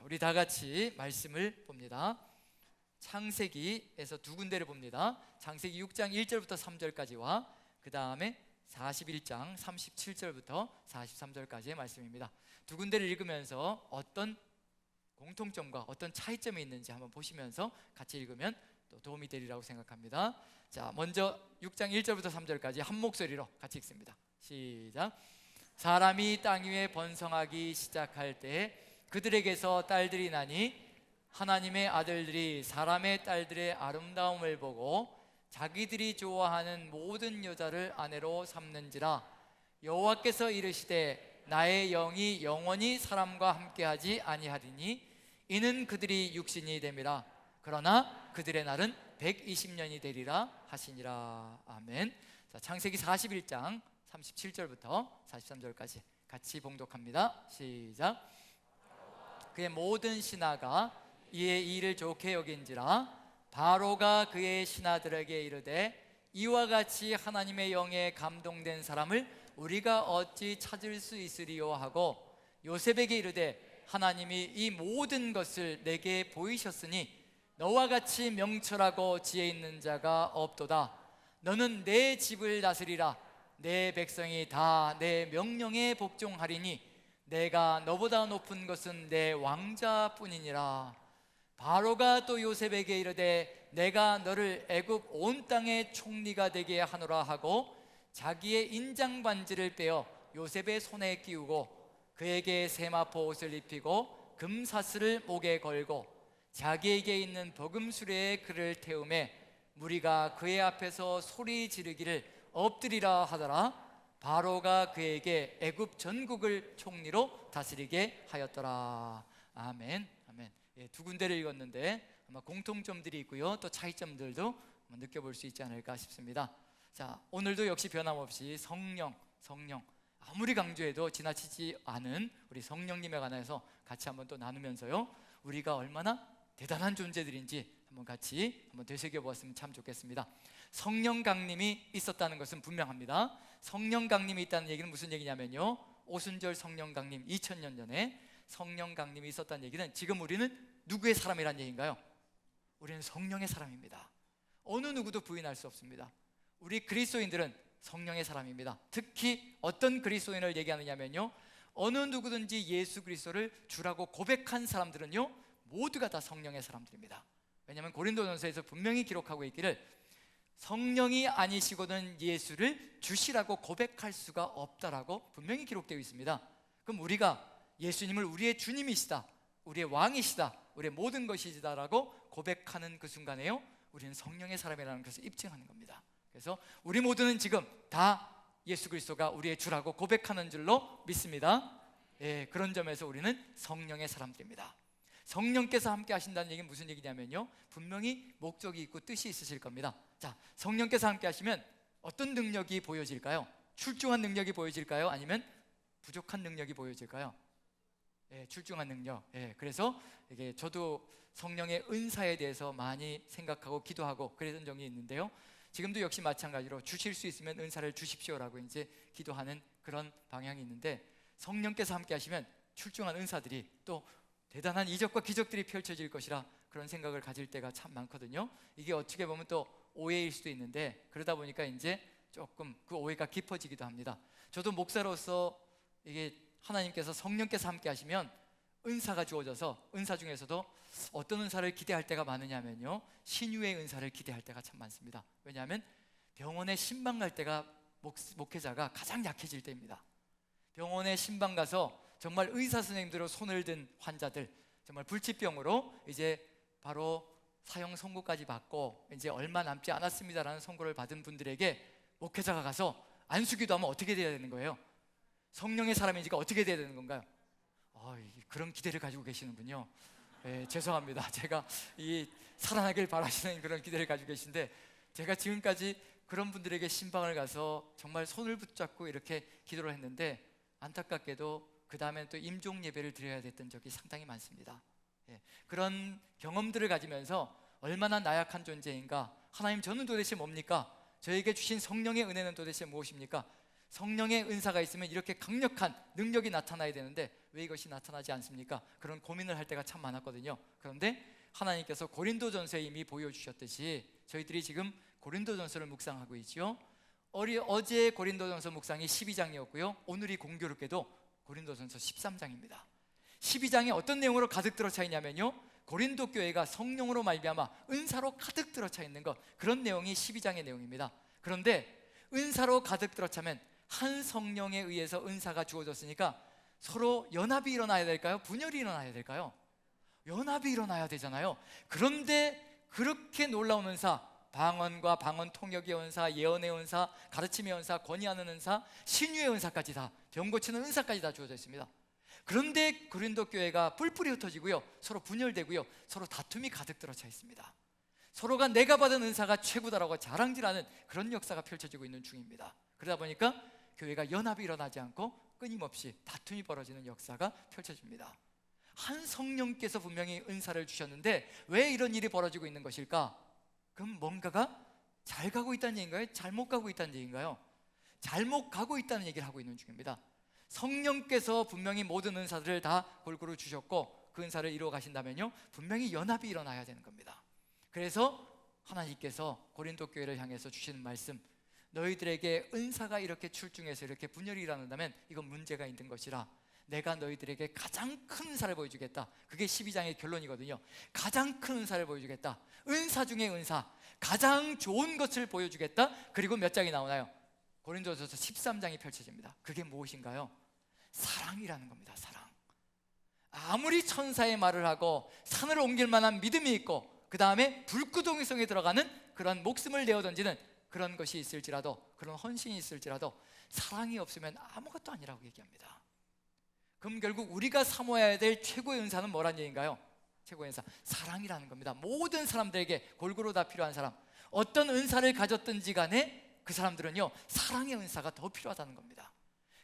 자, 우리 다 같이 말씀을 봅니다. 창세기에서 두 군데를 봅니다. 창세기 6장 1절부터 3절까지와 그 다음에 41장 37절부터 43절까지의 말씀입니다. 두 군데를 읽으면서 어떤 공통점과 어떤 차이점이 있는지 한번 보시면서 같이 읽으면 또 도움이 되리라고 생각합니다. 자, 먼저 6장 1절부터 3절까지 한 목소리로 같이 읽습니다. 시작. 사람이 땅 위에 번성하기 시작할 때 그들에게서 딸들이 나니 하나님의 아들들이 사람의 딸들의 아름다움을 보고 자기들이 좋아하는 모든 여자를 아내로 삼는지라. 여호와께서 이르시되 나의 영이 영원히 사람과 함께하지 아니하리니 이는 그들이 육신이 됨이라. 그러나 그들의 날은 120년이 되리라 하시니라. 아멘. 자, 창세기 41장 37절부터 43절까지 같이 봉독합니다. 시작. 그의 모든 신하가 이의 일을 좋게 여긴지라. 바로가 그의 신하들에게 이르되 이와 같이 하나님의 영에 감동된 사람을 우리가 어찌 찾을 수 있으리요 하고 요셉에게 이르되 하나님이 이 모든 것을 내게 보이셨으니 너와 같이 명철하고 지혜 있는 자가 없도다. 너는 내 집을 다스리라. 내 백성이 다 내 명령에 복종하리니 내가 너보다 높은 것은 내 왕자뿐이니라. 바로가 또 요셉에게 이르되 내가 너를 애굽 온 땅의 총리가 되게 하노라 하고 자기의 인장 반지를 빼어 요셉의 손에 끼우고 그에게 세마포 옷을 입히고 금사슬을 목에 걸고 자기에게 있는 버금수레에 그를 태우매 무리가 그의 앞에서 소리 지르기를 엎드리라 하더라. 바로가 그에게 애굽 전국을 총리로 다스리게 하였더라. 아멘. 아멘. 예, 두 군데를 읽었는데 아마 공통점들이 있고요, 또 차이점들도 느껴볼 수 있지 않을까 싶습니다. 자, 오늘도 역시 변함없이 성령 아무리 강조해도 지나치지 않은 우리 성령님에 관해서 같이 한번 또 나누면서요, 우리가 얼마나 대단한 존재들인지 한번 같이 한번 되새겨보았으면 참 좋겠습니다. 성령 강림이 있었다는 것은 분명합니다. 성령 강림이 있다는 얘기는 무슨 얘기냐면요, 오순절 성령 강림 2000년 전에 성령 강림이 있었다는 얘기는 지금 우리는 누구의 사람이란 얘기인가요? 우리는 성령의 사람입니다. 어느 누구도 부인할 수 없습니다. 우리 그리스도인들은 성령의 사람입니다. 특히 어떤 그리스도인을 얘기하느냐면요, 어느 누구든지 예수 그리스도를 주라고 고백한 사람들은요 모두가 다 성령의 사람들입니다. 왜냐하면 고린도전서에서 분명히 기록하고 있기를 성령이 아니시고는 예수를 주시라고 고백할 수가 없다라고 분명히 기록되어 있습니다. 그럼 우리가 예수님을 우리의 주님이시다, 우리의 왕이시다, 우리의 모든 것이시다라고 고백하는 그 순간에요, 우리는 성령의 사람이라는 것을 입증하는 겁니다. 그래서 우리 모두는 지금 다 예수 그리스도가 우리의 주라고 고백하는 줄로 믿습니다. 예, 그런 점에서 우리는 성령의 사람들입니다. 성령께서 함께 하신다는 얘기는 무슨 얘기냐면요, 분명히 목적이 있고 뜻이 있으실 겁니다. 자, 성령께서 함께 하시면 어떤 능력이 보여질까요? 출중한 능력이 보여질까요? 아니면 부족한 능력이 보여질까요? 예, 출중한 능력. 예, 그래서 이게 저도 성령의 은사에 대해서 많이 생각하고 기도하고 그랬던 적이 있는데요, 지금도 역시 마찬가지로 주실 수 있으면 은사를 주십시오라고 이제 기도하는 그런 방향이 있는데, 성령께서 함께 하시면 출중한 은사들이 또 대단한 이적과 기적들이 펼쳐질 것이라 그런 생각을 가질 때가 참 많거든요. 이게 어떻게 보면 또 오해일 수도 있는데, 그러다 보니까 이제 조금 그 오해가 깊어지기도 합니다. 저도 목사로서 이게 하나님께서 성령께서 함께 하시면 은사가 주어져서 은사 중에서도 어떤 은사를 기대할 때가 많으냐면요, 신유의 은사를 기대할 때가 참 많습니다. 왜냐하면 병원에 신방 갈 때가 목회자가 가장 약해질 때입니다. 병원에 신방 가서 정말 의사 선생님들로 손을 든 환자들, 정말 불치병으로 이제 바로 사형 선고까지 받고 이제 얼마 남지 않았습니다라는 선고를 받은 분들에게 목회자가 가서 안수기도 하면 어떻게 돼야 되는 거예요? 성령의 사람이니까 어떻게 돼야 되는 건가요? 그런 기대를 가지고 계시는군요. 예, 죄송합니다. 제가 이 살아나길 바라시는 그런 기대를 가지고 계신데, 제가 지금까지 그런 분들에게 신방을 가서 정말 손을 붙잡고 이렇게 기도를 했는데, 안타깝게도 그 다음엔 또 임종 예배를 드려야 됐던 적이 상당히 많습니다. 예, 그런 경험들을 가지면서 얼마나 나약한 존재인가, 하나님 저는 도대체 뭡니까? 저에게 주신 성령의 은혜는 도대체 무엇입니까? 성령의 은사가 있으면 이렇게 강력한 능력이 나타나야 되는데 왜 이것이 나타나지 않습니까? 그런 고민을 할 때가 참 많았거든요. 그런데 하나님께서 고린도전서에 이미 보여주셨듯이 저희들이 지금 고린도전서를 묵상하고 있죠. 어제 고린도전서 묵상이 12장이었고요 오늘이 공교롭게도 고린도전서 13장입니다 12장에 어떤 내용으로 가득 들어차 있냐면요, 고린도 교회가 성령으로 말미암아 은사로 가득 들어차 있는 것, 그런 내용이 12장의 내용입니다. 그런데 은사로 가득 들어차면 한 성령에 의해서 은사가 주어졌으니까 서로 연합이 일어나야 될까요? 분열이 일어나야 될까요? 연합이 일어나야 되잖아요. 그런데 그렇게 놀라운 은사, 방언과 방언 통역의 은사, 예언의 은사, 가르침의 은사, 권위하는 은사, 신유의 은사까지 다, 병 고치는 은사까지 다 주어져 있습니다. 그런데 고린도 교회가 뿔뿔이 흩어지고요, 서로 분열되고요, 서로 다툼이 가득 들어차 있습니다. 서로가 내가 받은 은사가 최고다라고 자랑질하는 그런 역사가 펼쳐지고 있는 중입니다. 그러다 보니까 교회가 연합이 일어나지 않고 끊임없이 다툼이 벌어지는 역사가 펼쳐집니다. 한 성령께서 분명히 은사를 주셨는데 왜 이런 일이 벌어지고 있는 것일까? 그럼 뭔가가 잘 가고 있다는 얘기인가요? 잘못 가고 있다는 얘기인가요? 잘못 가고 있다는 얘기를 하고 있는 중입니다. 성령께서 분명히 모든 은사들을 다 골고루 주셨고 그 은사를 이루어 가신다면요, 분명히 연합이 일어나야 되는 겁니다. 그래서 하나님께서 고린도 교회를 향해서 주시는 말씀, 너희들에게 은사가 이렇게 출중해서 이렇게 분열이 일어난다면 이건 문제가 있는 것이라, 내가 너희들에게 가장 큰 은사를 보여주겠다. 그게 12장의 결론이거든요. 가장 큰 은사를 보여주겠다. 은사 중에 은사, 가장 좋은 것을 보여주겠다. 그리고 몇 장이 나오나요? 고린도전서 13장이 펼쳐집니다. 그게 무엇인가요? 사랑이라는 겁니다. 사랑. 아무리 천사의 말을 하고 산을 옮길 만한 믿음이 있고 그 다음에 불구덩이 속에 들어가는 그런 목숨을 내어 던지는 그런 것이 있을지라도, 그런 헌신이 있을지라도 사랑이 없으면 아무것도 아니라고 얘기합니다. 그럼 결국 우리가 사모해야 될 최고의 은사는 뭐란 얘기인가요? 최고의 은사, 사랑이라는 겁니다. 모든 사람들에게 골고루 다 필요한 사람, 어떤 은사를 가졌든지 간에 그 사람들은요, 사랑의 은사가 더 필요하다는 겁니다.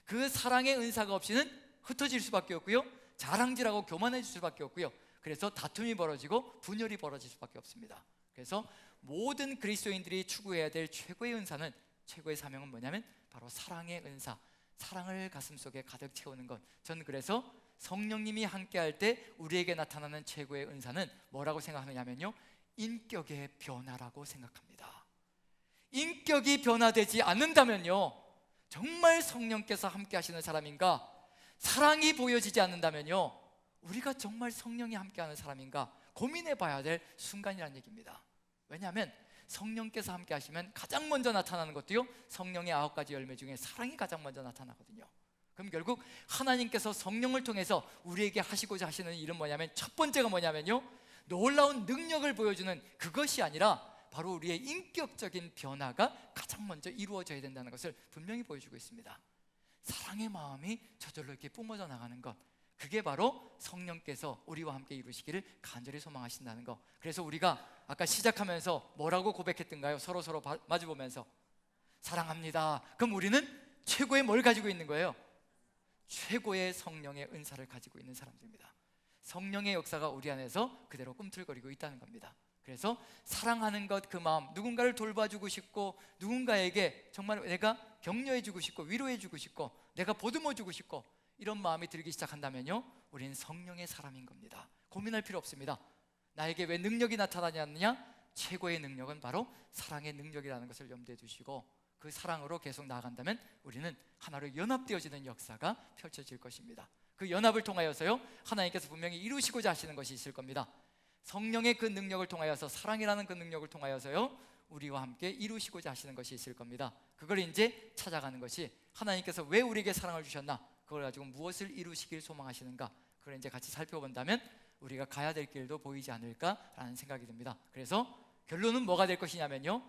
그 사랑의 은사가 없이는 흩어질 수밖에 없고요, 자랑질하고 교만해질 수밖에 없고요, 그래서 다툼이 벌어지고 분열이 벌어질 수밖에 없습니다. 그래서 모든 그리스도인들이 추구해야 될 최고의 은사는, 최고의 사명은 뭐냐면 바로 사랑의 은사, 사랑을 가슴속에 가득 채우는 것. 저는 그래서 성령님이 함께할 때 우리에게 나타나는 최고의 은사는 뭐라고 생각하느냐면요, 인격의 변화라고 생각합니다. 인격이 변화되지 않는다면요, 정말 성령께서 함께 하시는 사람인가? 사랑이 보여지지 않는다면요, 우리가 정말 성령이 함께하는 사람인가 고민해 봐야 될 순간이라는 얘기입니다. 왜냐하면 성령께서 함께 하시면 가장 먼저 나타나는 것도요, 성령의 9가지 열매 중에 사랑이 가장 먼저 나타나거든요. 그럼 결국 하나님께서 성령을 통해서 우리에게 하시고자 하시는 일은 뭐냐면, 첫 번째가 뭐냐면요, 놀라운 능력을 보여주는 그것이 아니라 바로 우리의 인격적인 변화가 가장 먼저 이루어져야 된다는 것을 분명히 보여주고 있습니다. 사랑의 마음이 저절로 이렇게 뿜어져 나가는 것, 그게 바로 성령께서 우리와 함께 이루시기를 간절히 소망하신다는 것. 그래서 우리가 아까 시작하면서 뭐라고 고백했던가요? 서로 마주보면서 사랑합니다. 그럼 우리는 최고의 뭘 가지고 있는 거예요? 최고의 성령의 은사를 가지고 있는 사람들입니다. 성령의 역사가 우리 안에서 그대로 꿈틀거리고 있다는 겁니다. 그래서 사랑하는 것, 그 마음, 누군가를 돌봐주고 싶고 누군가에게 정말 내가 격려해주고 싶고 위로해주고 싶고 내가 보듬어주고 싶고 이런 마음이 들기 시작한다면요, 우리는 성령의 사람인 겁니다. 고민할 필요 없습니다. 나에게 왜 능력이 나타나지 않느냐? 최고의 능력은 바로 사랑의 능력이라는 것을 염두에 두시고 그 사랑으로 계속 나아간다면 우리는 하나로 연합되어지는 역사가 펼쳐질 것입니다. 그 연합을 통하여서요, 하나님께서 분명히 이루시고자 하시는 것이 있을 겁니다. 성령의 그 능력을 통하여서, 사랑이라는 그 능력을 통하여서요, 우리와 함께 이루시고자 하시는 것이 있을 겁니다. 그걸 이제 찾아가는 것이, 하나님께서 왜 우리에게 사랑을 주셨나, 그걸 가지고 무엇을 이루시길 소망하시는가, 그걸 이제 같이 살펴본다면 우리가 가야 될 길도 보이지 않을까라는 생각이 듭니다. 그래서 결론은 뭐가 될 것이냐면요,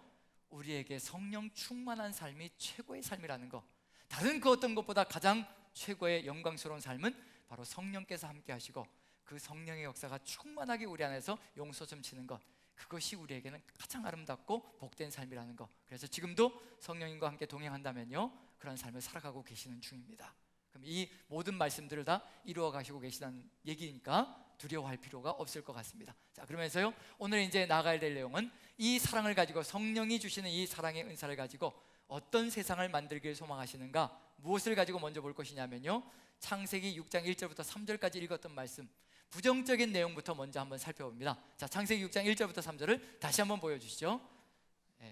우리에게 성령 충만한 삶이 최고의 삶이라는 것, 다른 그 어떤 것보다 가장 최고의 영광스러운 삶은 바로 성령께서 함께 하시고 그 성령의 역사가 충만하게 우리 안에서 용솟음 치는 것, 그것이 우리에게는 가장 아름답고 복된 삶이라는 것. 그래서 지금도 성령님과 함께 동행한다면요, 그런 삶을 살아가고 계시는 중입니다. 그럼 이 모든 말씀들을 다 이루어 가시고 계시다는 얘기니까 두려워할 필요가 없을 것 같습니다. 자, 그러면서요, 오늘 이제 나가야 될 내용은 이 사랑을 가지고, 성령이 주시는 이 사랑의 은사를 가지고 어떤 세상을 만들기를 소망하시는가? 무엇을 가지고 먼저 볼 것이냐면요, 창세기 6장 1절부터 3절까지 읽었던 말씀, 부정적인 내용부터 먼저 한번 살펴봅니다. 자, 창세기 6장 1절부터 3절을 다시 한번 보여주시죠.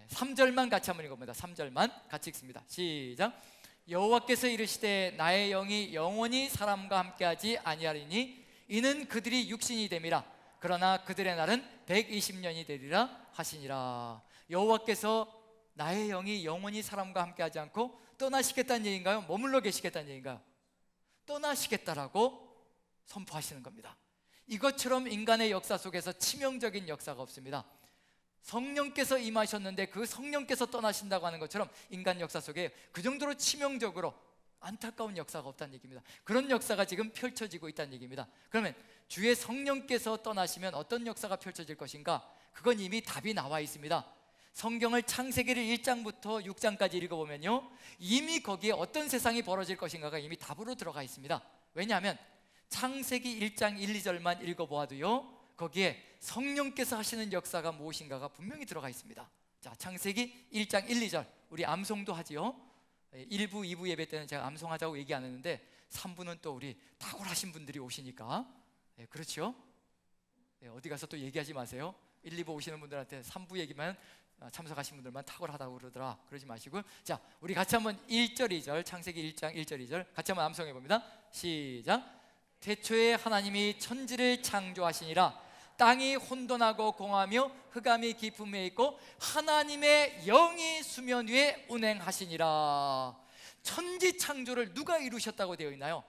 3절만 같이 한번 읽어봅니다. 3절만 같이 읽습니다. 시작. 여호와께서 이르시되 나의 영이 영원히 사람과 함께하지 아니하리니 이는 그들이 육신이 됨이라. 그러나 그들의 날은 120년이 되리라 하시니라. 여호와께서 나의 영이 영원히 사람과 함께하지 않고 떠나시겠다는 얘기인가요? 머물러 계시겠다는 얘기인가요? 떠나시겠다라고 선포하시는 겁니다. 이것처럼 인간의 역사 속에서 치명적인 역사가 없습니다. 성령께서 임하셨는데 그 성령께서 떠나신다고 하는 것처럼 인간 역사 속에 그 정도로 치명적으로 안타까운 역사가 없다는 얘기입니다. 그런 역사가 지금 펼쳐지고 있다는 얘기입니다. 그러면 주의 성령께서 떠나시면 어떤 역사가 펼쳐질 것인가? 그건 이미 답이 나와 있습니다. 성경을 창세기를 1장부터 6장까지 읽어보면요, 이미 거기에 어떤 세상이 벌어질 것인가가 이미 답으로 들어가 있습니다. 왜냐하면 창세기 1장 1, 2절만 읽어보아도요, 거기에 성령께서 하시는 역사가 무엇인가가 분명히 들어가 있습니다. 자, 창세기 1장 1, 2절 우리 암송도 하지요. 1부, 2부 예배 때는 제가 암송하자고 얘기 안 했는데 3부는 또 우리 탁월하신 분들이 오시니까, 그렇죠? 어디 가서 또 얘기하지 마세요. 1, 2부 오시는 분들한테 3부 얘기만 참석하신 분들만 탁월하다고 그러더라 그러지 마시고, 자, 우리 같이 한번 1절 2절 창세기 1장 1절 2절 같이 한번 암송해 봅니다. 시작. 태초에 하나님이 천지를 창조하시니라. 땅이 혼돈하고 공하며 흑암이 깊음에 있고 하나님의 영이 수면 위에 운행하시니라. 천지 창조를 누가 이루셨다고 되어 있나요?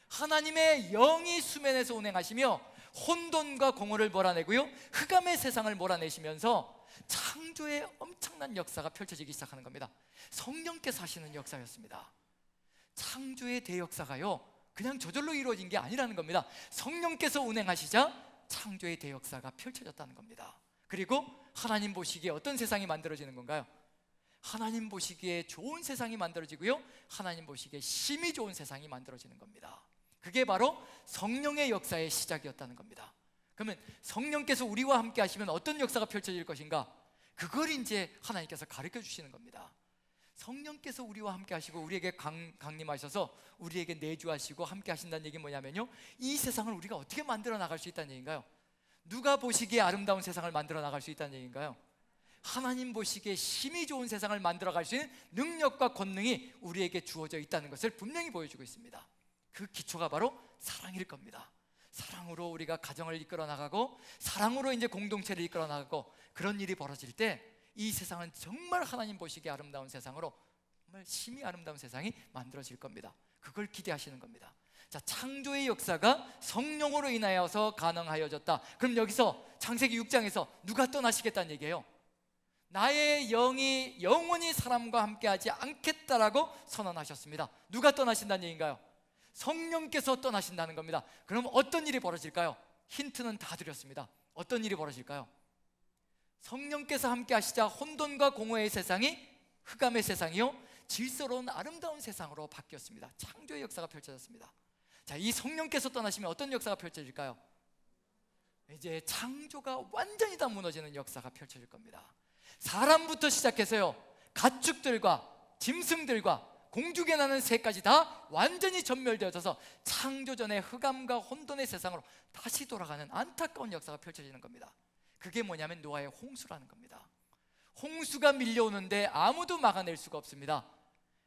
하나님의 영이 수면에서 운행하시며 혼돈과 공허를 몰아내고요, 흑암의 세상을 몰아내시면서 창조의 엄청난 역사가 펼쳐지기 시작하는 겁니다. 성령께서 하시는 역사였습니다. 창조의 대역사가요, 그냥 저절로 이루어진 게 아니라는 겁니다. 성령께서 운행하시자 창조의 대역사가 펼쳐졌다는 겁니다. 그리고 하나님 보시기에 어떤 세상이 만들어지는 건가요? 하나님 보시기에 좋은 세상이 만들어지고요, 하나님 보시기에 심히 좋은 세상이 만들어지는 겁니다. 그게 바로 성령의 역사의 시작이었다는 겁니다. 그러면 성령께서 우리와 함께 하시면 어떤 역사가 펼쳐질 것인가? 그걸 이제 하나님께서 가르쳐 주시는 겁니다. 성령께서 우리와 함께 하시고 우리에게 강림하셔서 우리에게 내주하시고 함께 하신다는 얘기는 뭐냐면요, 이 세상을 우리가 어떻게 만들어 나갈 수 있다는 얘기인가요? 누가 보시기에 아름다운 세상을 만들어 나갈 수 있다는 얘기인가요? 하나님 보시기에 심히 좋은 세상을 만들어 갈 수 있는 능력과 권능이 우리에게 주어져 있다는 것을 분명히 보여주고 있습니다. 그 기초가 바로 사랑일 겁니다. 사랑으로 우리가 가정을 이끌어 나가고 사랑으로 이제 공동체를 이끌어 나가고, 그런 일이 벌어질 때 이 세상은 정말 하나님 보시기에 아름다운 세상으로, 정말 심히 아름다운 세상이 만들어질 겁니다. 그걸 기대하시는 겁니다. 자, 창조의 역사가 성령으로 인하여서 가능하여졌다. 그럼 여기서 창세기 6장에서 누가 떠나시겠다는 얘기예요? 나의 영이 영원히 사람과 함께하지 않겠다라고 선언하셨습니다. 누가 떠나신다는 얘기인가요? 성령께서 떠나신다는 겁니다. 그럼 어떤 일이 벌어질까요? 힌트는 다 드렸습니다. 어떤 일이 벌어질까요? 성령께서 함께 하시자 혼돈과 공허의 세상이 흑암의 세상이요, 질서로운 아름다운 세상으로 바뀌었습니다. 창조의 역사가 펼쳐졌습니다. 자, 이 성령께서 떠나시면 어떤 역사가 펼쳐질까요? 이제 창조가 완전히 다 무너지는 역사가 펼쳐질 겁니다. 사람부터 시작해서요, 가축들과 짐승들과 공중에 나는 새까지 다 완전히 전멸되어져서 창조전의 흑암과 혼돈의 세상으로 다시 돌아가는 안타까운 역사가 펼쳐지는 겁니다. 그게 뭐냐면 노아의 홍수라는 겁니다. 홍수가 밀려오는데 아무도 막아낼 수가 없습니다.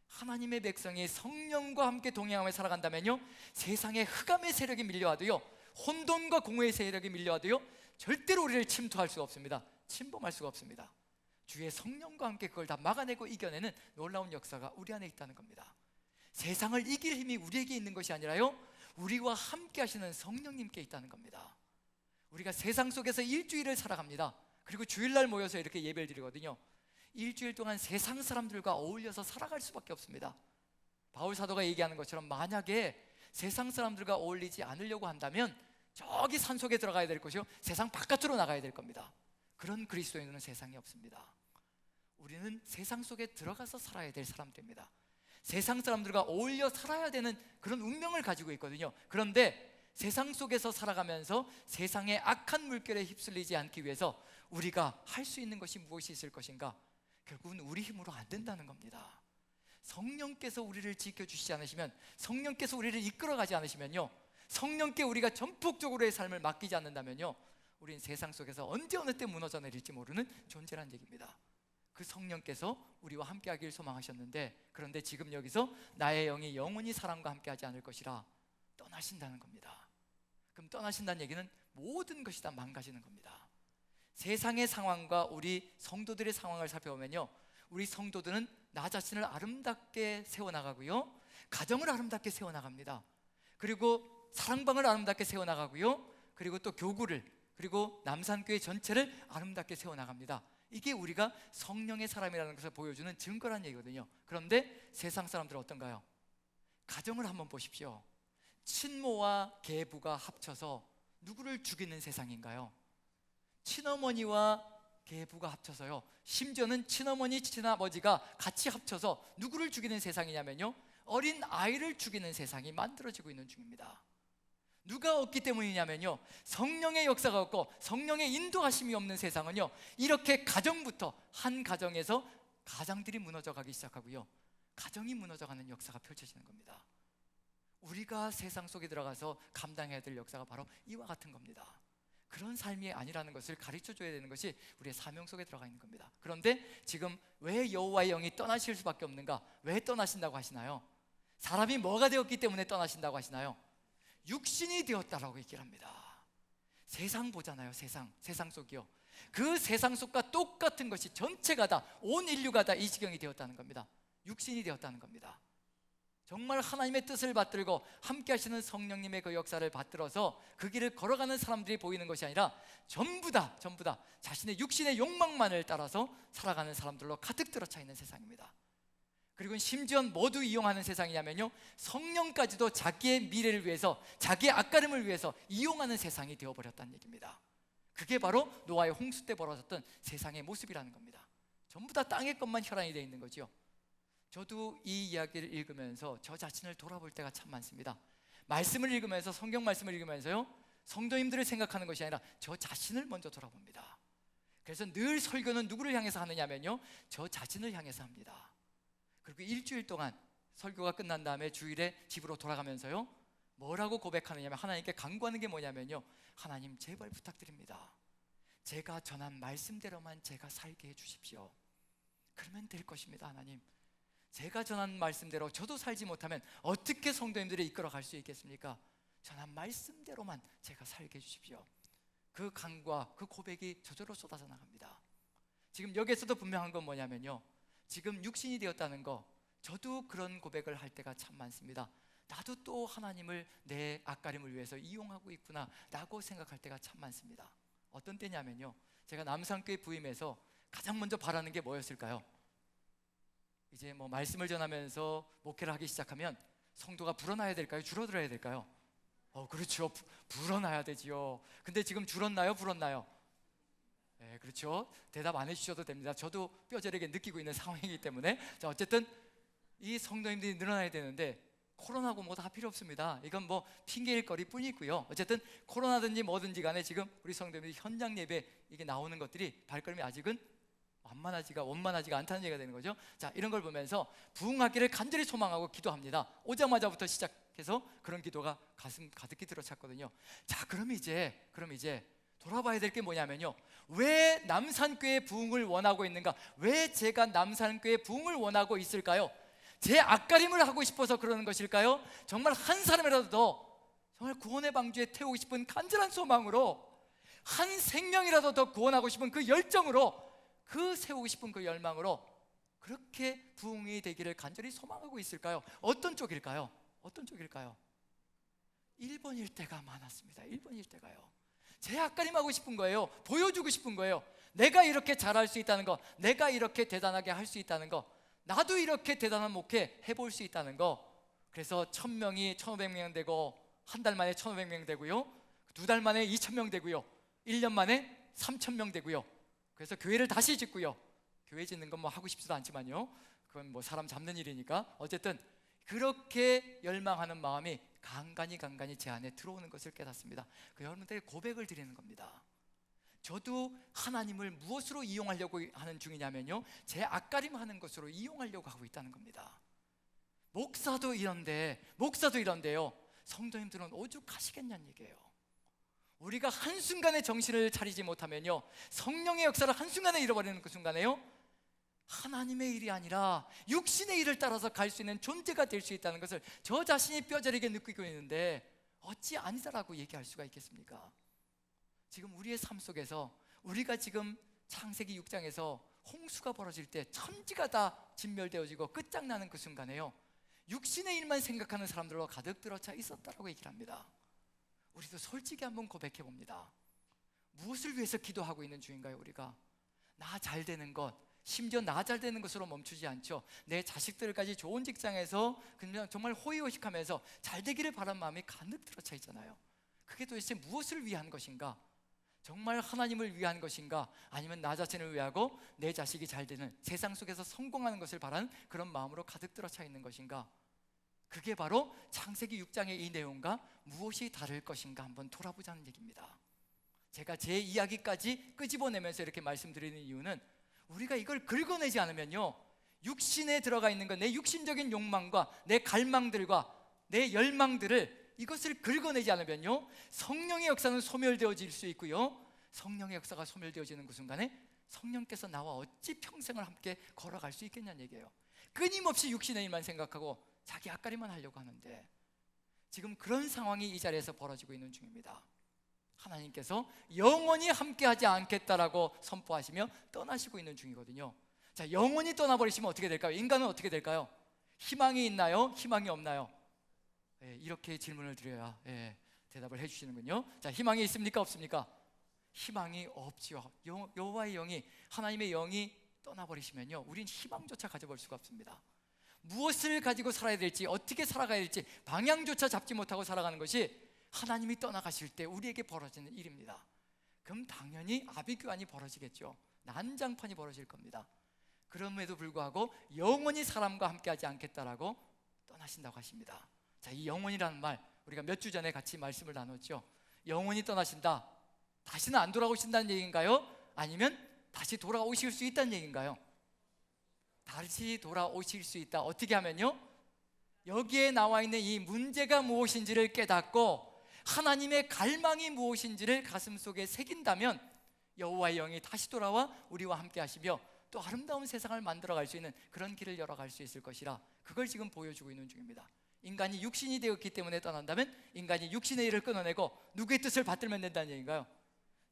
하나님의 백성이 성령과 함께 동행하며 살아간다면요, 세상에 흑암의 세력이 밀려와도요, 혼돈과 공허의 세력이 밀려와도요, 절대로 우리를 침투할 수가 없습니다. 침범할 수가 없습니다. 주의 성령과 함께 그걸 다 막아내고 이겨내는 놀라운 역사가 우리 안에 있다는 겁니다. 세상을 이길 힘이 우리에게 있는 것이 아니라요, 우리와 함께 하시는 성령님께 있다는 겁니다. 우리가 세상 속에서 일주일을 살아갑니다. 그리고 주일날 모여서 이렇게 예배를 드리거든요. 일주일 동안 세상 사람들과 어울려서 살아갈 수밖에 없습니다. 바울 사도가 얘기하는 것처럼 만약에 세상 사람들과 어울리지 않으려고 한다면 저기 산속에 들어가야 될 것이요, 세상 바깥으로 나가야 될 겁니다. 그런 그리스도인은 세상에 없습니다. 우리는 세상 속에 들어가서 살아야 될 사람들입니다. 세상 사람들과 어울려 살아야 되는 그런 운명을 가지고 있거든요. 그런데 세상 속에서 살아가면서 세상의 악한 물결에 휩쓸리지 않기 위해서 우리가 할 수 있는 것이 무엇이 있을 것인가? 결국은 우리 힘으로 안 된다는 겁니다. 성령께서 우리를 지켜주시지 않으시면, 성령께서 우리를 이끌어가지 않으시면요, 성령께 우리가 전폭적으로의 삶을 맡기지 않는다면요, 우린 세상 속에서 언제 어느 때 무너져 내릴지 모르는 존재란 얘기입니다. 그 성령께서 우리와 함께 하길 소망하셨는데, 그런데 지금 여기서 나의 영이 영원히 사람과 함께 하지 않을 것이라 떠나신다는 겁니다. 그럼 떠나신다는 얘기는 모든 것이 다 망가지는 겁니다. 세상의 상황과 우리 성도들의 상황을 살펴보면요, 우리 성도들은 나 자신을 아름답게 세워나가고요, 가정을 아름답게 세워나갑니다. 그리고 사랑방을 아름답게 세워나가고요, 그리고 또 교구를, 그리고 남산교회 전체를 아름답게 세워나갑니다. 이게 우리가 성령의 사람이라는 것을 보여주는 증거란 얘기거든요. 그런데 세상 사람들은 어떤가요? 가정을 한번 보십시오. 친모와 계부가 합쳐서 누구를 죽이는 세상인가요? 친어머니와 계부가 합쳐서요, 심지어는 친어머니, 친아버지가 같이 합쳐서 누구를 죽이는 세상이냐면요, 어린 아이를 죽이는 세상이 만들어지고 있는 중입니다. 누가 없기 때문이냐면요, 성령의 역사가 없고 성령의 인도하심이 없는 세상은요, 이렇게 가정부터, 한 가정에서 가장들이 무너져가기 시작하고요, 가정이 무너져가는 역사가 펼쳐지는 겁니다. 우리가 세상 속에 들어가서 감당해야 될 역사가 바로 이와 같은 겁니다. 그런 삶이 아니라는 것을 가르쳐줘야 되는 것이 우리의 사명 속에 들어가 있는 겁니다. 그런데 지금 왜 여호와의 영이 떠나실 수밖에 없는가? 왜 떠나신다고 하시나요? 사람이 뭐가 되었기 때문에 떠나신다고 하시나요? 육신이 되었다라고 얘기를 합니다. 세상 보잖아요. 세상 속이요, 그 세상 속과 똑같은 것이 전체가 다, 온 인류가 다 이 지경이 되었다는 겁니다. 육신이 되었다는 겁니다. 정말 하나님의 뜻을 받들고 함께 하시는 성령님의 그 역사를 받들어서 그 길을 걸어가는 사람들이 보이는 것이 아니라 전부 다 자신의 육신의 욕망만을 따라서 살아가는 사람들로 가득 들어차 있는 세상입니다. 그리고 심지어 모두 이용하는 세상이냐면요, 성령까지도 자기의 미래를 위해서, 자기의 앞가림을 위해서 이용하는 세상이 되어버렸다는 얘기입니다. 그게 바로 노아의 홍수 때 벌어졌던 세상의 모습이라는 겁니다. 전부 다 땅의 것만 혈안이 되어 있는 거죠. 저도 이 이야기를 읽으면서 저 자신을 돌아볼 때가 참 많습니다. 말씀을 읽으면서, 성경 말씀을 읽으면서요, 성도님들을 생각하는 것이 아니라 저 자신을 먼저 돌아봅니다. 그래서 늘 설교는 누구를 향해서 하느냐면요, 저 자신을 향해서 합니다. 그리고 일주일 동안 설교가 끝난 다음에 주일에 집으로 돌아가면서요, 뭐라고 고백하느냐면, 하나님께 간구하는 게 뭐냐면요, 하나님 제발 부탁드립니다. 제가 전한 말씀대로만 제가 살게 해주십시오. 그러면 될 것입니다. 하나님, 제가 전한 말씀대로 저도 살지 못하면 어떻게 성도님들을 이끌어갈 수 있겠습니까? 전한 말씀대로만 제가 살게 해주십시오. 그 간구와 그 고백이 저절로 쏟아져 나갑니다. 지금 여기에서도 분명한 건 뭐냐면요, 지금 육신이 되었다는 거, 저도 그런 고백을 할 때가 참 많습니다. 나도 또 하나님을 내 앞가림을 위해서 이용하고 있구나 라고 생각할 때가 참 많습니다. 어떤 때냐면요, 제가 남산교회 부임해서 가장 먼저 바라는 게 뭐였을까요? 이제 뭐 말씀을 전하면서 목회를 하기 시작하면 성도가 불어나야 될까요? 줄어들어야 될까요? 그렇죠, 불어나야 되지요. 근데 지금 줄었나요? 불었나요? 네, 그렇죠. 대답 안 해주셔도 됩니다. 저도 뼈저리게 느끼고 있는 상황이기 때문에. 자, 어쨌든 이 성도님들이 늘어나야 되는데 코로나고 뭐 다 필요 없습니다. 이건 뭐 핑계일 거리 뿐이고요. 어쨌든 코로나든지 뭐든지 간에 지금 우리 성도님들이 현장 예배 이게 나오는 것들이 발걸음이 아직은 원만하지가 않다는 얘기가 되는 거죠. 자, 이런 걸 보면서 부흥하기를 간절히 소망하고 기도합니다. 오자마자부터 시작해서 그런 기도가 가슴 가득히 들어찼거든요. 자, 그럼 이제 돌아봐야 될 게 뭐냐면요, 왜 남산교회 부흥을 원하고 있는가? 왜 제가 남산교회 부흥을 원하고 있을까요? 제 앞가림을 하고 싶어서 그러는 것일까요? 정말 한 사람이라도 더 정말 구원의 방주에 태우고 싶은 간절한 소망으로, 한 생명이라도 더 구원하고 싶은 그 열정으로, 그 세우고 싶은 그 열망으로 그렇게 부흥이 되기를 간절히 소망하고 있을까요? 어떤 쪽일까요? 1번일 때가 많았습니다. 1번일 때가요. 제 앞가림하고 싶은 거예요. 보여주고 싶은 거예요. 내가 이렇게 잘할 수 있다는 거, 내가 이렇게 대단하게 할 수 있다는 거, 나도 이렇게 대단한 목회 해볼 수 있다는 거. 그래서 1000명이 1500명 되고, 한 달 만에 1500명 되고요, 2달 만에 2000명 되고요, 1년 만에 3000명 되고요. 그래서 교회를 다시 짓고요. 교회 짓는 건 뭐 하고 싶지도 않지만요, 그건 뭐 사람 잡는 일이니까. 어쨌든 그렇게 열망하는 마음이 간간히 제 안에 들어오는 것을 깨닫습니다. 그 여러분들에게 고백을 드리는 겁니다. 저도 하나님을 무엇으로 이용하려고 하는 중이냐면요, 제 앞가림 하는 것으로 이용하려고 하고 있다는 겁니다. 목사도 이런데요, 성도님들은 오죽하시겠냐는 얘기예요. 우리가 한순간에 정신을 차리지 못하면요, 성령의 역사를 한순간에 잃어버리는 그 순간에요, 하나님의 일이 아니라 육신의 일을 따라서 갈 수 있는 존재가 될 수 있다는 것을 저 자신이 뼈저리게 느끼고 있는데 어찌 아니다라고 얘기할 수가 있겠습니까? 지금 우리의 삶 속에서 우리가 지금 창세기 6장에서 홍수가 벌어질 때 천지가 다 진멸되어지고 끝장나는 그 순간에요, 육신의 일만 생각하는 사람들로 가득 들어차 있었다라고 얘기를 합니다. 우리도 솔직히 한번 고백해 봅니다. 무엇을 위해서 기도하고 있는 중인가요? 우리가 나 잘 되는 것, 심지어 나 잘 되는 것으로 멈추지 않죠. 내 자식들까지 좋은 직장에서 그냥 정말 호의호식하면서 잘 되기를 바라는 마음이 가득 들어차 있잖아요. 그게 도대체 무엇을 위한 것인가? 정말 하나님을 위한 것인가? 아니면 나 자신을 위하고 내 자식이 잘 되는, 세상 속에서 성공하는 것을 바라는 그런 마음으로 가득 들어차 있는 것인가? 그게 바로 창세기 6장의 이 내용과 무엇이 다를 것인가 한번 돌아보자는 얘기입니다. 제가 제 이야기까지 끄집어내면서 이렇게 말씀드리는 이유는, 우리가 이걸 긁어내지 않으면요, 육신에 들어가 있는 것, 내 육신적인 욕망과 내 갈망들과 내 열망들을, 이것을 긁어내지 않으면요, 성령의 역사는 소멸되어질 수 있고요, 성령의 역사가 소멸되어지는 그 순간에 성령께서 나와 어찌 평생을 함께 걸어갈 수 있겠냐는 얘기예요. 끊임없이 육신의 일만 생각하고 자기 앞가림만 하려고 하는데, 지금 그런 상황이 이 자리에서 벌어지고 있는 중입니다. 하나님께서 영원히 함께하지 않겠다라고 선포하시며 떠나시고 있는 중이거든요. 자, 영원히 떠나버리시면 어떻게 될까요? 인간은 어떻게 될까요? 희망이 있나요? 희망이 없나요? 이렇게 질문을 드려야 대답을 해주시는군요. 자, 희망이 있습니까? 없습니까? 희망이 없지요. 여호와의 영이, 하나님의 영이 떠나버리시면요, 우린 희망조차 가져볼 수가 없습니다. 무엇을 가지고 살아야 될지, 어떻게 살아가야 될지 방향조차 잡지 못하고 살아가는 것이 하나님이 떠나가실 때 우리에게 벌어지는 일입니다. 그럼 당연히 아비규환이 벌어지겠죠. 난장판이 벌어질 겁니다. 그럼에도 불구하고 영원히 사람과 함께하지 않겠다라고 떠나신다고 하십니다. 자, 이 영원이라는 말, 우리가 몇 주 전에 같이 말씀을 나눴죠. 영원히 떠나신다, 다시는 안 돌아오신다는 얘기인가요? 아니면 다시 돌아오실 수 있다는 얘기인가요? 다시 돌아오실 수 있다. 어떻게 하면요, 여기에 나와 있는 이 문제가 무엇인지를 깨닫고 하나님의 갈망이 무엇인지를 가슴속에 새긴다면 여호와의 영이 다시 돌아와 우리와 함께 하시며 또 아름다운 세상을 만들어갈 수 있는 그런 길을 열어갈 수 있을 것이라, 그걸 지금 보여주고 있는 중입니다. 인간이 육신이 되었기 때문에 떠난다면 인간이 육신의 일을 끊어내고 누구의 뜻을 받들면 된다는 얘기인가요?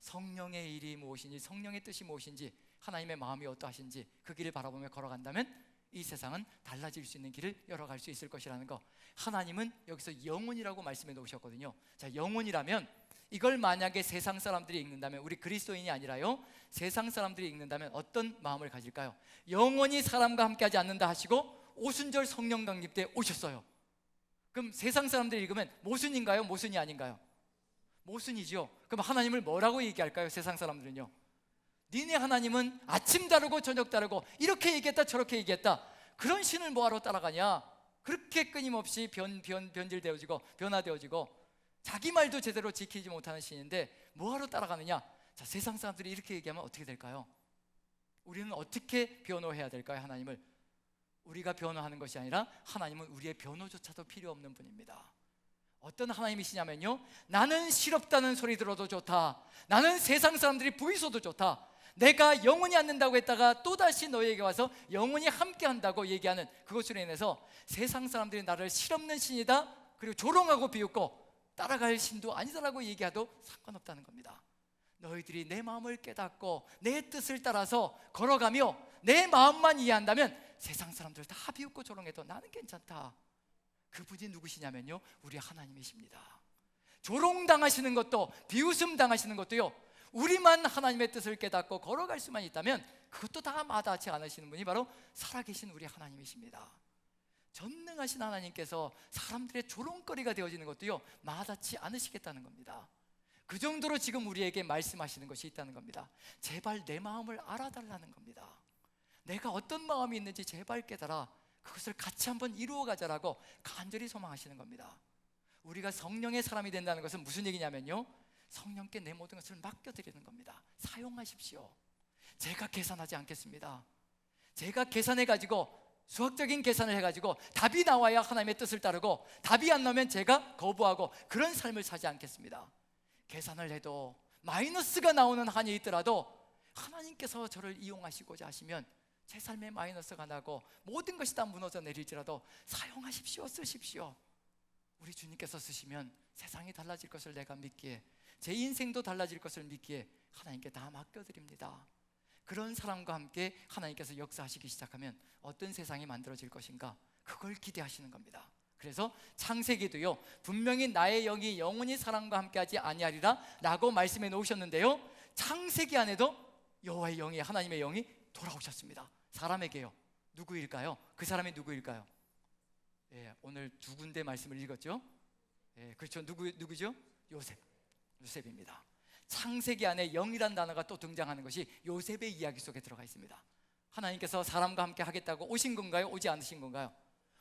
성령의 일이 무엇인지, 성령의 뜻이 무엇인지, 하나님의 마음이 어떠하신지 그 길을 바라보며 걸어간다면 이 세상은 달라질 수 있는 길을 열어갈 수 있을 것이라는 거. 하나님은 여기서 영혼이라고 말씀해 놓으셨거든요. 자, 영혼이라면 이걸 만약에 세상 사람들이 읽는다면, 우리 그리스도인이 아니라요, 세상 사람들이 읽는다면 어떤 마음을 가질까요? 영원히 사람과 함께하지 않는다 하시고 오순절 성령 강림 때 오셨어요. 그럼 세상 사람들이 읽으면 모순인가요? 모순이 아닌가요? 모순이죠. 그럼 하나님을 뭐라고 얘기할까요? 세상 사람들은요, 니네 하나님은 아침 다르고 저녁 다르고 이렇게 얘기했다 저렇게 얘기했다, 그런 신을 뭐하러 따라가냐? 그렇게 끊임없이 변질되어지고 변화되어지고 자기 말도 제대로 지키지 못하는 신인데 뭐하러 따라가느냐? 자, 세상 사람들이 이렇게 얘기하면 어떻게 될까요? 우리는 어떻게 변호해야 될까요? 하나님을 우리가 변호하는 것이 아니라 하나님은 우리의 변호조차도 필요 없는 분입니다. 어떤 하나님이시냐면요, 나는 실없다는 소리 들어도 좋다, 나는 세상 사람들이 부의소도 좋다, 내가 영원히 않는다고 했다가 또다시 너에게 와서 영원히 함께 한다고 얘기하는 그것으로 인해서 세상 사람들이 나를 실없는 신이다, 그리고 조롱하고 비웃고 따라갈 신도 아니다라고 얘기해도 상관없다는 겁니다. 너희들이 내 마음을 깨닫고 내 뜻을 따라서 걸어가며 내 마음만 이해한다면 세상 사람들 다 비웃고 조롱해도 나는 괜찮다. 그분이 누구시냐면요, 우리 하나님이십니다. 조롱당하시는 것도 비웃음 당하시는 것도요, 우리만 하나님의 뜻을 깨닫고 걸어갈 수만 있다면 그것도 다 마다하지 않으시는 분이 바로 살아계신 우리 하나님이십니다. 전능하신 하나님께서 사람들의 조롱거리가 되어지는 것도요, 마다치 않으시겠다는 겁니다. 그 정도로 지금 우리에게 말씀하시는 것이 있다는 겁니다. 제발 내 마음을 알아달라는 겁니다. 내가 어떤 마음이 있는지 제발 깨달아 그것을 같이 한번 이루어가자라고 간절히 소망하시는 겁니다. 우리가 성령의 사람이 된다는 것은 무슨 얘기냐면요, 성령께 내 모든 것을 맡겨드리는 겁니다. 사용하십시오. 제가 계산하지 않겠습니다. 제가 계산해가지고 수학적인 계산을 해가지고 답이 나와야 하나님의 뜻을 따르고, 답이 안 나오면 제가 거부하고, 그런 삶을 사지 않겠습니다. 계산을 해도 마이너스가 나오는 한이 있더라도 하나님께서 저를 이용하시고자 하시면 제 삶에 마이너스가 나고 모든 것이 다 무너져 내릴지라도 사용하십시오. 쓰십시오. 우리 주님께서 쓰시면 세상이 달라질 것을 내가 믿기에, 제 인생도 달라질 것을 믿기에 하나님께 다 맡겨드립니다. 그런 사람과 함께 하나님께서 역사하시기 시작하면 어떤 세상이 만들어질 것인가, 그걸 기대하시는 겁니다. 그래서 창세기도요, 분명히 나의 영이 영원히 사람과 함께하지 아니하리라 라고 말씀해 놓으셨는데요, 창세기 안에도 여호와의 영이, 하나님의 영이 돌아오셨습니다. 사람에게요. 누구일까요? 그 사람이 누구일까요? 오늘 두 군데 말씀을 읽었죠. 그렇죠. 누구죠? 요셉입니다. 창세기 안에 영이란 단어가 또 등장하는 것이 요셉의 이야기 속에 들어가 있습니다. 하나님께서 사람과 함께 하겠다고 오신 건가요? 오지 않으신 건가요?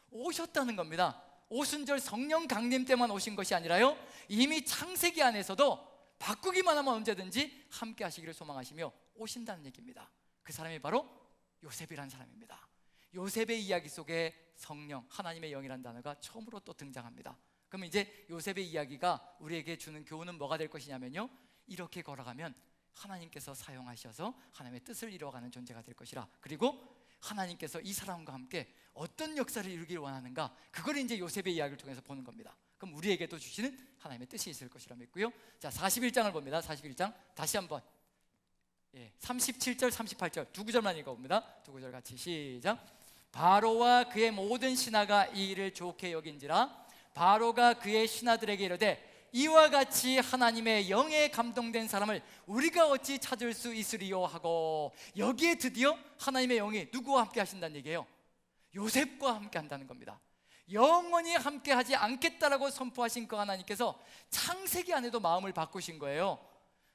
오셨다는 겁니다. 오순절 성령 강림 때만 오신 것이 아니라요, 이미 창세기 안에서도 바꾸기만 하면 언제든지 함께 하시기를 소망하시며 오신다는 얘기입니다. 그 사람이 바로 요셉이라는 사람입니다. 요셉의 이야기 속에 성령, 하나님의 영이라는 단어가 처음으로 또 등장합니다. 그럼 이제 요셉의 이야기가 우리에게 주는 교훈은 뭐가 될 것이냐면요, 이렇게 걸어가면 하나님께서 사용하셔서 하나님의 뜻을 이루어가는 존재가 될 것이라, 그리고 하나님께서 이 사람과 함께 어떤 역사를 이루길 원하는가, 그걸 이제 요셉의 이야기를 통해서 보는 겁니다. 그럼 우리에게도 주시는 하나님의 뜻이 있을 것이라 믿고요. 자, 41장을 봅니다. 41장 다시 한번 37절 38절 두 구절만 읽어봅니다. 두 구절 같이 시작. 바로와 그의 모든 신하가 이 일을 좋게 여긴지라 바로가 그의 신하들에게 이르되 이와 같이 하나님의 영에 감동된 사람을 우리가 어찌 찾을 수 있으리요 하고, 여기에 드디어 하나님의 영이 누구와 함께 하신다는 얘기예요? 요셉과 함께 한다는 겁니다. 영원히 함께 하지 않겠다라고 선포하신 그 하나님께서 창세기 안에도 마음을 바꾸신 거예요.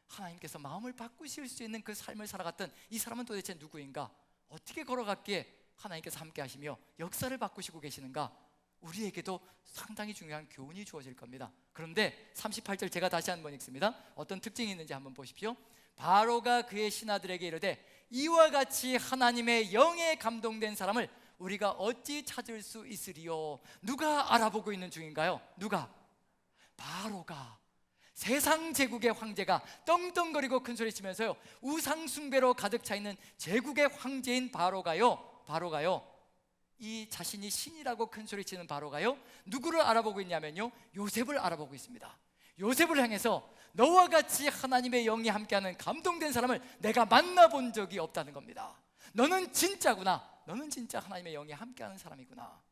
하나님께서 마음을 바꾸실 수 있는 그 삶을 살아갔던 이 사람은 도대체 누구인가? 어떻게 걸어갔기에 하나님께서 함께 하시며 역사를 바꾸시고 계시는가? 우리에게도 상당히 중요한 교훈이 주어질 겁니다. 그런데 38절 제가 다시 한번 읽습니다. 어떤 특징이 있는지 한번 보십시오. 바로가 그의 신하들에게 이르되 이와 같이 하나님의 영에 감동된 사람을 우리가 어찌 찾을 수 있으리요? 누가 알아보고 있는 중인가요? 누가? 바로가, 세상 제국의 황제가 떵떵거리고 큰소리 치면서요, 우상 숭배로 가득 차 있는 제국의 황제인 바로가요, 이 자신이 신이라고 큰소리치는 바로가요, 누구를 알아보고 있냐면요, 요셉을 알아보고 있습니다. 요셉을 향해서 너와 같이 하나님의 영이 함께하는 감동된 사람을 내가 만나본 적이 없다는 겁니다. 너는 진짜구나. 너는 진짜 하나님의 영이 함께하는 사람이구나.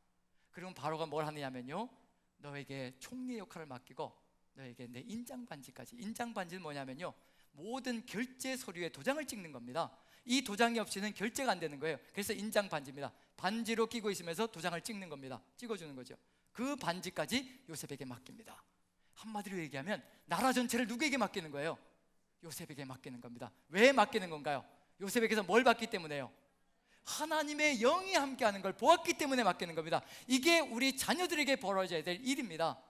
그러면 바로가 뭘 하느냐면요, 너에게 총리의 역할을 맡기고 너에게 내 인장반지까지. 인장반지는 뭐냐면요, 모든 결제 서류에 도장을 찍는 겁니다. 이 도장이 없이는 결제가 안 되는 거예요. 그래서 인장 반지입니다. 반지로 끼고 있으면서 도장을 찍는 겁니다. 찍어주는 거죠. 그 반지까지 요셉에게 맡깁니다. 한마디로 얘기하면 나라 전체를 누구에게 맡기는 거예요? 요셉에게 맡기는 겁니다. 왜 맡기는 건가요? 요셉에게서 뭘 받기 때문에요? 하나님의 영이 함께하는 걸 보았기 때문에 맡기는 겁니다. 이게 우리 자녀들에게 벌어져야 될 일입니다.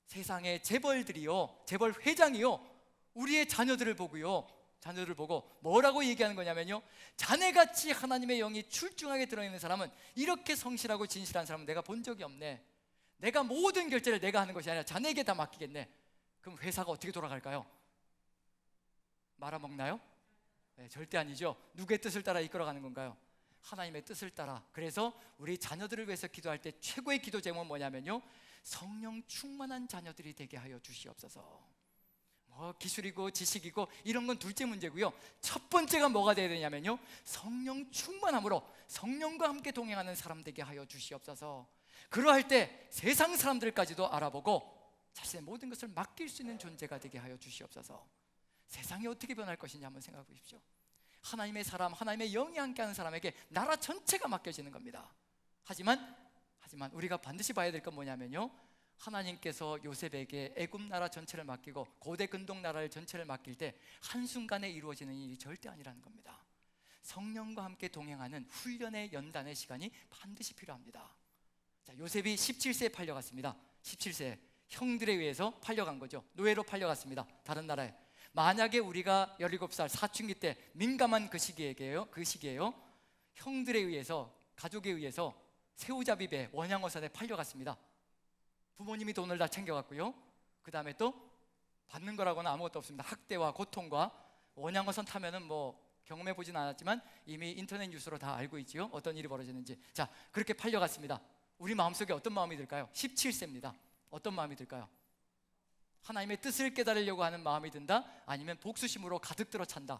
세상의 재벌들이요, 재벌 회장이요, 우리의 자녀들을 보고요, 자녀들을 보고 뭐라고 얘기하는 거냐면요, 자네같이 하나님의 영이 출중하게 들어있는 사람은, 이렇게 성실하고 진실한 사람은 내가 본 적이 없네. 내가 모든 결제를 내가 하는 것이 아니라 자네에게 다 맡기겠네. 그럼 회사가 어떻게 돌아갈까요? 말아먹나요? 네, 절대 아니죠. 누구의 뜻을 따라 이끌어가는 건가요? 하나님의 뜻을 따라. 그래서 우리 자녀들을 위해서 기도할 때 최고의 기도 제목은 뭐냐면요, 성령 충만한 자녀들이 되게 하여 주시옵소서. 기술이고 지식이고 이런 건 둘째 문제고요, 첫 번째가 뭐가 돼야 되냐면요, 성령 충만함으로 성령과 함께 동행하는 사람 되게 하여 주시옵소서. 그러할 때 세상 사람들까지도 알아보고 자신의 모든 것을 맡길 수 있는 존재가 되게 하여 주시옵소서. 세상이 어떻게 변할 것인지 한번 생각해 보십시오. 하나님의 사람, 하나님의 영이 함께하는 사람에게 나라 전체가 맡겨지는 겁니다. 하지만 우리가 반드시 봐야 될 건 뭐냐면요, 하나님께서 요셉에게 애굽 나라 전체를 맡기고 고대 근동 나라를 전체를 맡길 때 한순간에 이루어지는 일이 절대 아니라는 겁니다. 성령과 함께 동행하는 훈련의 연단의 시간이 반드시 필요합니다. 자, 요셉이 17세에 팔려갔습니다. 17세 형들에 의해서 팔려간 거죠. 노예로 팔려갔습니다. 다른 나라에. 만약에 우리가 17살 사춘기 때 민감한 그 시기에요. 형들에 의해서, 가족에 의해서 새우잡이배 원양어선에 팔려갔습니다. 부모님이 돈을 다 챙겨갔고요. 그 다음에 또 받는 거라고는 아무것도 없습니다. 학대와 고통과, 원양어선 타면은 뭐 경험해 보진 않았지만 이미 인터넷 뉴스로 다 알고 있지요. 어떤 일이 벌어지는지. 자, 그렇게 팔려갔습니다. 우리 마음속에 어떤 마음이 들까요? 17세입니다. 어떤 마음이 들까요? 하나님의 뜻을 깨달으려고 하는 마음이 든다? 아니면 복수심으로 가득 들어 찬다?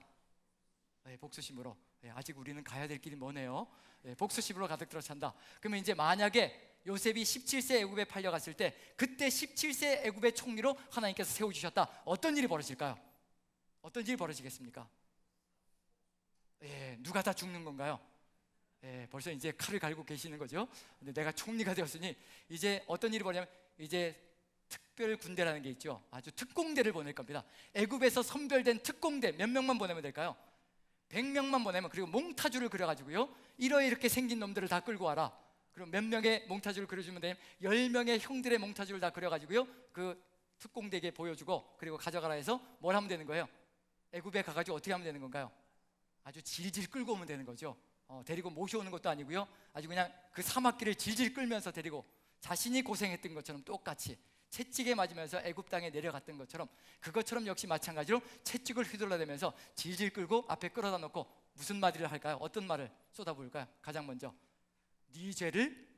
네, 복수심으로. 네, 아직 우리는 가야 될 길이 머네요. 네, 복수심으로 가득 들어 찬다. 그러면 이제 만약에 요셉이 17세 애굽에 팔려갔을 때, 그때 17세 애굽의 총리로 하나님께서 세워주셨다. 어떤 일이 벌어질까요? 어떤 일이 벌어지겠습니까? 예, 누가 다 죽는 건가요? 예, 벌써 이제 칼을 갈고 계시는 거죠. 근데 내가 총리가 되었으니 이제 어떤 일이 벌어지냐면, 이제 특별 군대라는 게 있죠. 아주 특공대를 보낼 겁니다. 애굽에서 선별된 특공대 몇 명만 보내면 될까요? 100명만 보내면, 그리고 몽타주를 그려가지고요, 이렇게 생긴 놈들을 다 끌고 와라. 그럼 몇 명의 몽타주를 그려주면 되냐면 10명의 형들의 몽타주를 다 그려가지고요, 그 특공대에게 보여주고, 그리고 가져가라 해서 뭘 하면 되는 거예요? 애굽에 가가지고 어떻게 하면 되는 건가요? 아주 질질 끌고 오면 되는 거죠. 데리고 모셔오는 것도 아니고요, 아주 그냥 그 사막길을 질질 끌면서 데리고, 자신이 고생했던 것처럼 똑같이 채찍에 맞으면서 애굽 땅에 내려갔던 것처럼, 그것처럼 역시 마찬가지로 채찍을 휘둘러대면서 질질 끌고 앞에 끌어다 놓고 무슨 말을 할까요? 어떤 말을 쏟아부을까요? 가장 먼저, 네 죄를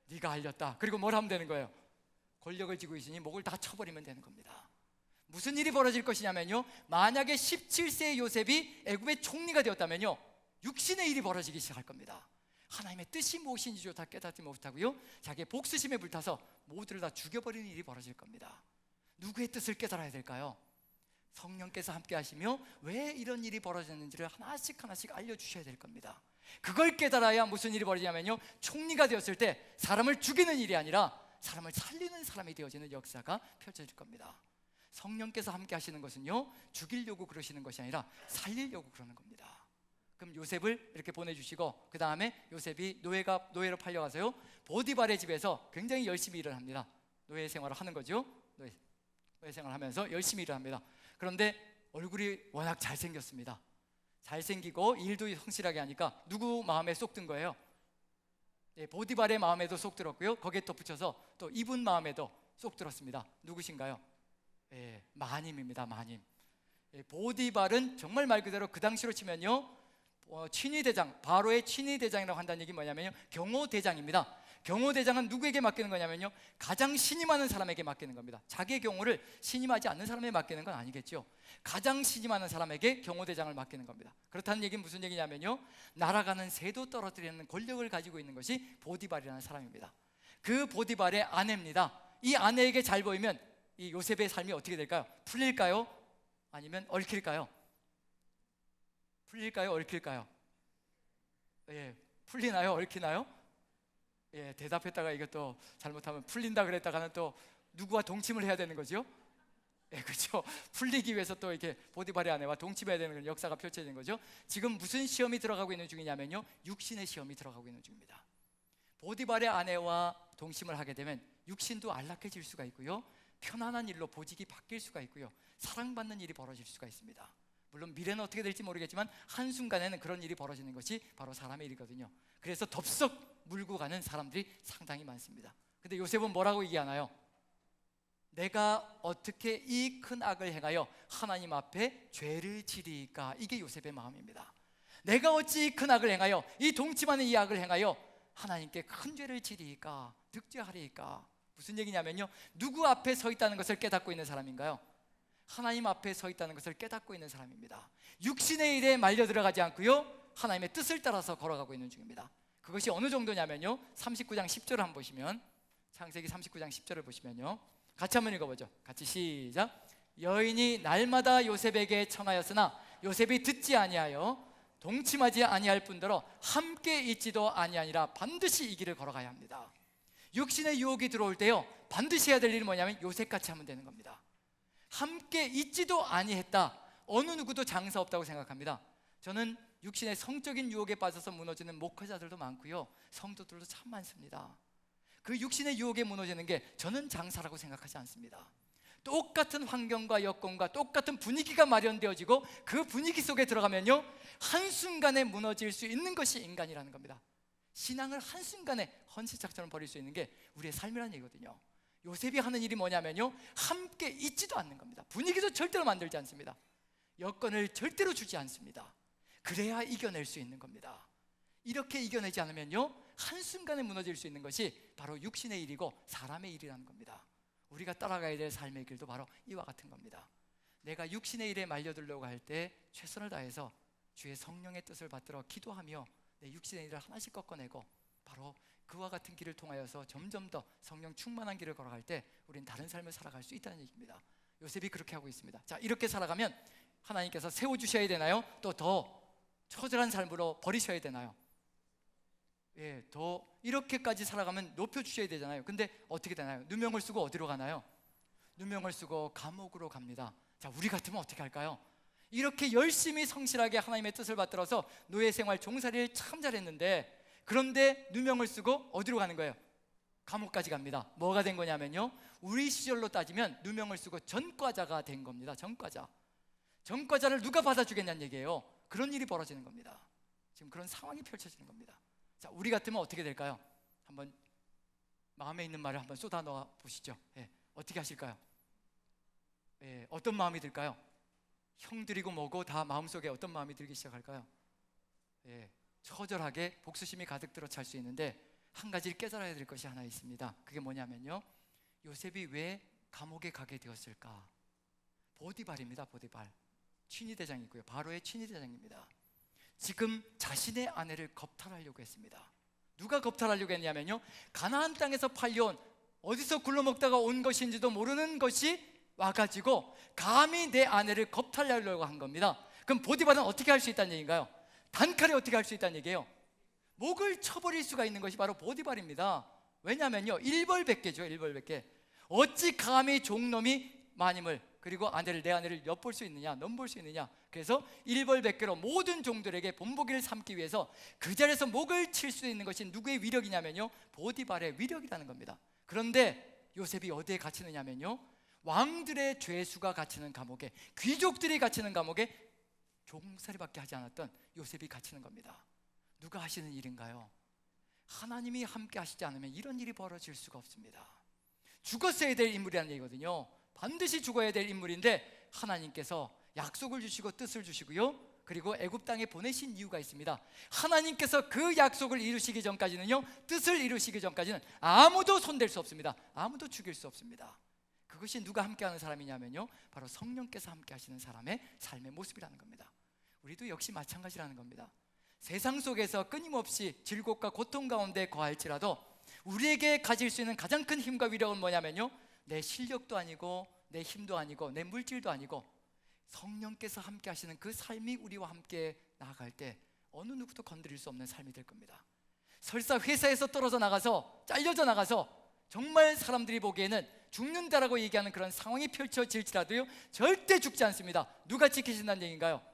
네가 알렸다. 그리고 뭘 하면 되는 거예요? 권력을 쥐고 있으니 목을 다 쳐버리면 되는 겁니다. 무슨 일이 벌어질 것이냐면요, 만약에 17세의 요셉이 애굽의 총리가 되었다면요, 육신의 일이 벌어지기 시작할 겁니다. 하나님의 뜻이 무엇인지조차 깨닫지 못하고요, 자기의 복수심에 불타서 모두를 다 죽여버리는 일이 벌어질 겁니다. 누구의 뜻을 깨달아야 될까요? 성령께서 함께 하시며 왜 이런 일이 벌어졌는지를 하나씩 알려주셔야 될 겁니다. 그걸 깨달아야 무슨 일이 벌어지냐면요, 총리가 되었을 때 사람을 죽이는 일이 아니라 사람을 살리는 사람이 되어지는 역사가 펼쳐질 겁니다. 성령께서 함께 하시는 것은요, 죽이려고 그러시는 것이 아니라 살리려고 그러는 겁니다. 그럼 요셉을 이렇게 보내주시고, 그 다음에 요셉이 노예로 팔려가서요, 보디발의 집에서 굉장히 열심히 일을 합니다. 노예 생활을 하는 거죠. 노예 생활을 하면서 열심히 일을 합니다. 그런데 얼굴이 워낙 잘생겼습니다. 잘생기고 일도 성실하게 하니까 누구 마음에 쏙 든 거예요? 예, 보디발의 마음에도 쏙 들었고요, 거기에 또 붙여서 또 이분 마음에도 쏙 들었습니다. 누구신가요? 예, 마님입니다. 마님. 예, 보디발은 정말 말 그대로 그 당시로 치면요, 친위대장, 바로의 친위대장이라고 한다는 얘기 뭐냐면요, 경호대장입니다. 경호대장은 누구에게 맡기는 거냐면요, 가장 신임하는 사람에게 맡기는 겁니다. 자기의 경호를 신임하지 않는 사람에게 맡기는 건 아니겠죠. 가장 신임하는 사람에게 경호대장을 맡기는 겁니다. 그렇다는 얘기는 무슨 얘기냐면요, 날아가는 새도 떨어뜨리는 권력을 가지고 있는 것이 보디발이라는 사람입니다. 그 보디발의 아내입니다. 이 아내에게 잘 보이면 이 요셉의 삶이 어떻게 될까요? 풀릴까요? 아니면 얽힐까요? 풀릴까요? 얽힐까요? 예, 풀리나요? 얽히나요? 예, 대답했다가 이것도 잘못하면 풀린다 그랬다가는 또 누구와 동침을 해야 되는 거죠? 예, 그렇죠. 풀리기 위해서 또 이렇게 보디발의 아내와 동침해야 되는 그런 역사가 펼쳐지는 거죠. 지금 무슨 시험이 들어가고 있는 중이냐면요, 육신의 시험이 들어가고 있는 중입니다. 보디발의 아내와 동침을 하게 되면 육신도 안락해질 수가 있고요, 편안한 일로 보직이 바뀔 수가 있고요, 사랑받는 일이 벌어질 수가 있습니다. 물론 미래는 어떻게 될지 모르겠지만 한순간에는 그런 일이 벌어지는 것이 바로 사람의 일이거든요. 그래서 덥석 물고 가는 사람들이 상당히 많습니다. 근데 요셉은 뭐라고 얘기하나요? 내가 어떻게 이 큰 악을 행하여 하나님 앞에 죄를 지리까? 이게 요셉의 마음입니다. 내가 어찌 이 큰 악을 행하여, 이 동침하는 이 악을 행하여 하나님께 큰 죄를 지리까? 득죄하리까? 무슨 얘기냐면요, 누구 앞에 서 있다는 것을 깨닫고 있는 사람인가요? 하나님 앞에 서 있다는 것을 깨닫고 있는 사람입니다. 육신의 일에 말려 들어가지 않고요, 하나님의 뜻을 따라서 걸어가고 있는 중입니다. 그것이 어느 정도냐면요, 39장 10절을 한번 보시면, 창세기 39장 10절을 보시면요, 같이 한번 읽어보죠. 같이 시작. 여인이 날마다 요셉에게 청하였으나 요셉이 듣지 아니하여 동침하지 아니할 뿐더러 함께 있지도 아니하니라. 반드시 이 길을 걸어가야 합니다. 육신의 유혹이 들어올 때요, 반드시 해야 될 일은 뭐냐면 요셉같이 하면 되는 겁니다. 함께 있지도 아니했다. 어느 누구도 장사 없다고 생각합니다. 저는 육신의 성적인 유혹에 빠져서 무너지는 목회자들도 많고요, 성도들도 참 많습니다. 그 육신의 유혹에 무너지는 게 저는 장사라고 생각하지 않습니다. 똑같은 환경과 여건과 똑같은 분위기가 마련되어지고 그 분위기 속에 들어가면요, 한순간에 무너질 수 있는 것이 인간이라는 겁니다. 신앙을 한순간에 헌시작처럼 버릴 수 있는 게 우리의 삶이라는 얘기거든요. 요셉이 하는 일이 뭐냐면요, 함께 있지도 않는 겁니다. 분위기도 절대로 만들지 않습니다. 여건을 절대로 주지 않습니다. 그래야 이겨낼 수 있는 겁니다. 이렇게 이겨내지 않으면요, 한순간에 무너질 수 있는 것이 바로 육신의 일이고 사람의 일이라는 겁니다. 우리가 따라가야 될 삶의 길도 바로 이와 같은 겁니다. 내가 육신의 일에 말려들려고 할 때 최선을 다해서 주의 성령의 뜻을 받들어 기도하며 내 육신의 일을 하나씩 꺾어내고 바로 그와 같은 길을 통하여서 점점 더 성령 충만한 길을 걸어갈 때 우린 다른 삶을 살아갈 수 있다는 얘기입니다. 요셉이 그렇게 하고 있습니다. 자, 이렇게 살아가면 하나님께서 세워주셔야 되나요? 또 더 처절한 삶으로 버리셔야 되나요? 예, 더 이렇게까지 살아가면 높여주셔야 되잖아요. 근데 어떻게 되나요? 누명을 쓰고 어디로 가나요? 누명을 쓰고 감옥으로 갑니다. 자, 우리 같으면 어떻게 할까요? 이렇게 열심히 성실하게 하나님의 뜻을 받들어서 노예 생활 종살이를 참 잘했는데, 그런데 누명을 쓰고 어디로 가는 거예요? 감옥까지 갑니다. 뭐가 된 거냐면요, 우리 시절로 따지면 누명을 쓰고 전과자가 된 겁니다. 전과자를 누가 받아주겠냐는 얘기예요. 그런 일이 벌어지는 겁니다. 지금 그런 상황이 펼쳐지는 겁니다. 자, 우리 같으면 어떻게 될까요? 한번 마음에 있는 말을 한번 쏟아 넣어 보시죠. 예, 어떻게 하실까요? 예, 어떤 마음이 들까요? 형들이고 뭐고 다 마음속에 어떤 마음이 들기 시작할까요? 예, 처절하게 복수심이 가득 들어 찰 수 있는데 한 가지를 깨달아야 될 것이 하나 있습니다. 그게 뭐냐면요, 요셉이 왜 감옥에 가게 되었을까? 보디발입니다. 보디발, 친위대장이고요, 바로의 친위대장입니다. 지금 자신의 아내를 겁탈하려고 했습니다. 누가 겁탈하려고 했냐면요, 가나안 땅에서 팔려온, 어디서 굴러먹다가 온 것인지도 모르는 것이 와가지고 감히 내 아내를 겁탈하려고 한 겁니다. 그럼 보디발은 어떻게 할 수 있다는 얘기인가요? 단칼에 어떻게 할 수 있다는 얘기예요? 목을 쳐버릴 수가 있는 것이 바로 보디발입니다. 왜냐면요, 일벌백계죠. 일벌백계. 어찌 감히 종놈이 마님을, 그리고 내 아내를 엿볼 수 있느냐, 넘볼 수 있느냐. 그래서 일벌백계로 모든 종들에게 본보기를 삼기 위해서 그 자리에서 목을 칠 수 있는 것이 누구의 위력이냐면요, 보디발의 위력이라는 겁니다. 그런데 요셉이 어디에 갇히느냐면요, 왕들의 죄수가 갇히는 감옥에, 귀족들이 갇히는 감옥에 종살이밖에 하지 않았던 요셉이 갇히는 겁니다. 누가 하시는 일인가요? 하나님이 함께 하시지 않으면 이런 일이 벌어질 수가 없습니다. 죽었어야 될 인물이라는 얘기거든요. 반드시 죽어야 될 인물인데 하나님께서 약속을 주시고 뜻을 주시고요, 그리고 애굽 땅에 보내신 이유가 있습니다. 하나님께서 그 약속을 이루시기 전까지는요, 뜻을 이루시기 전까지는 아무도 손댈 수 없습니다. 아무도 죽일 수 없습니다. 그것이 누가 함께하는 사람이냐면요, 바로 성령께서 함께 하시는 사람의 삶의 모습이라는 겁니다. 우리도 역시 마찬가지라는 겁니다. 세상 속에서 끊임없이 질곡과 고통 가운데 거할지라도 우리에게 가질 수 있는 가장 큰 힘과 위력은 뭐냐면요, 내 실력도 아니고 내 힘도 아니고 내 물질도 아니고 성령께서 함께 하시는 그 삶이 우리와 함께 나아갈 때 어느 누구도 건드릴 수 없는 삶이 될 겁니다. 설사 회사에서 떨어져 나가서, 잘려져 나가서 정말 사람들이 보기에는 죽는다라고 얘기하는 그런 상황이 펼쳐질지라도요, 절대 죽지 않습니다. 누가 지키신다는 얘기인가요?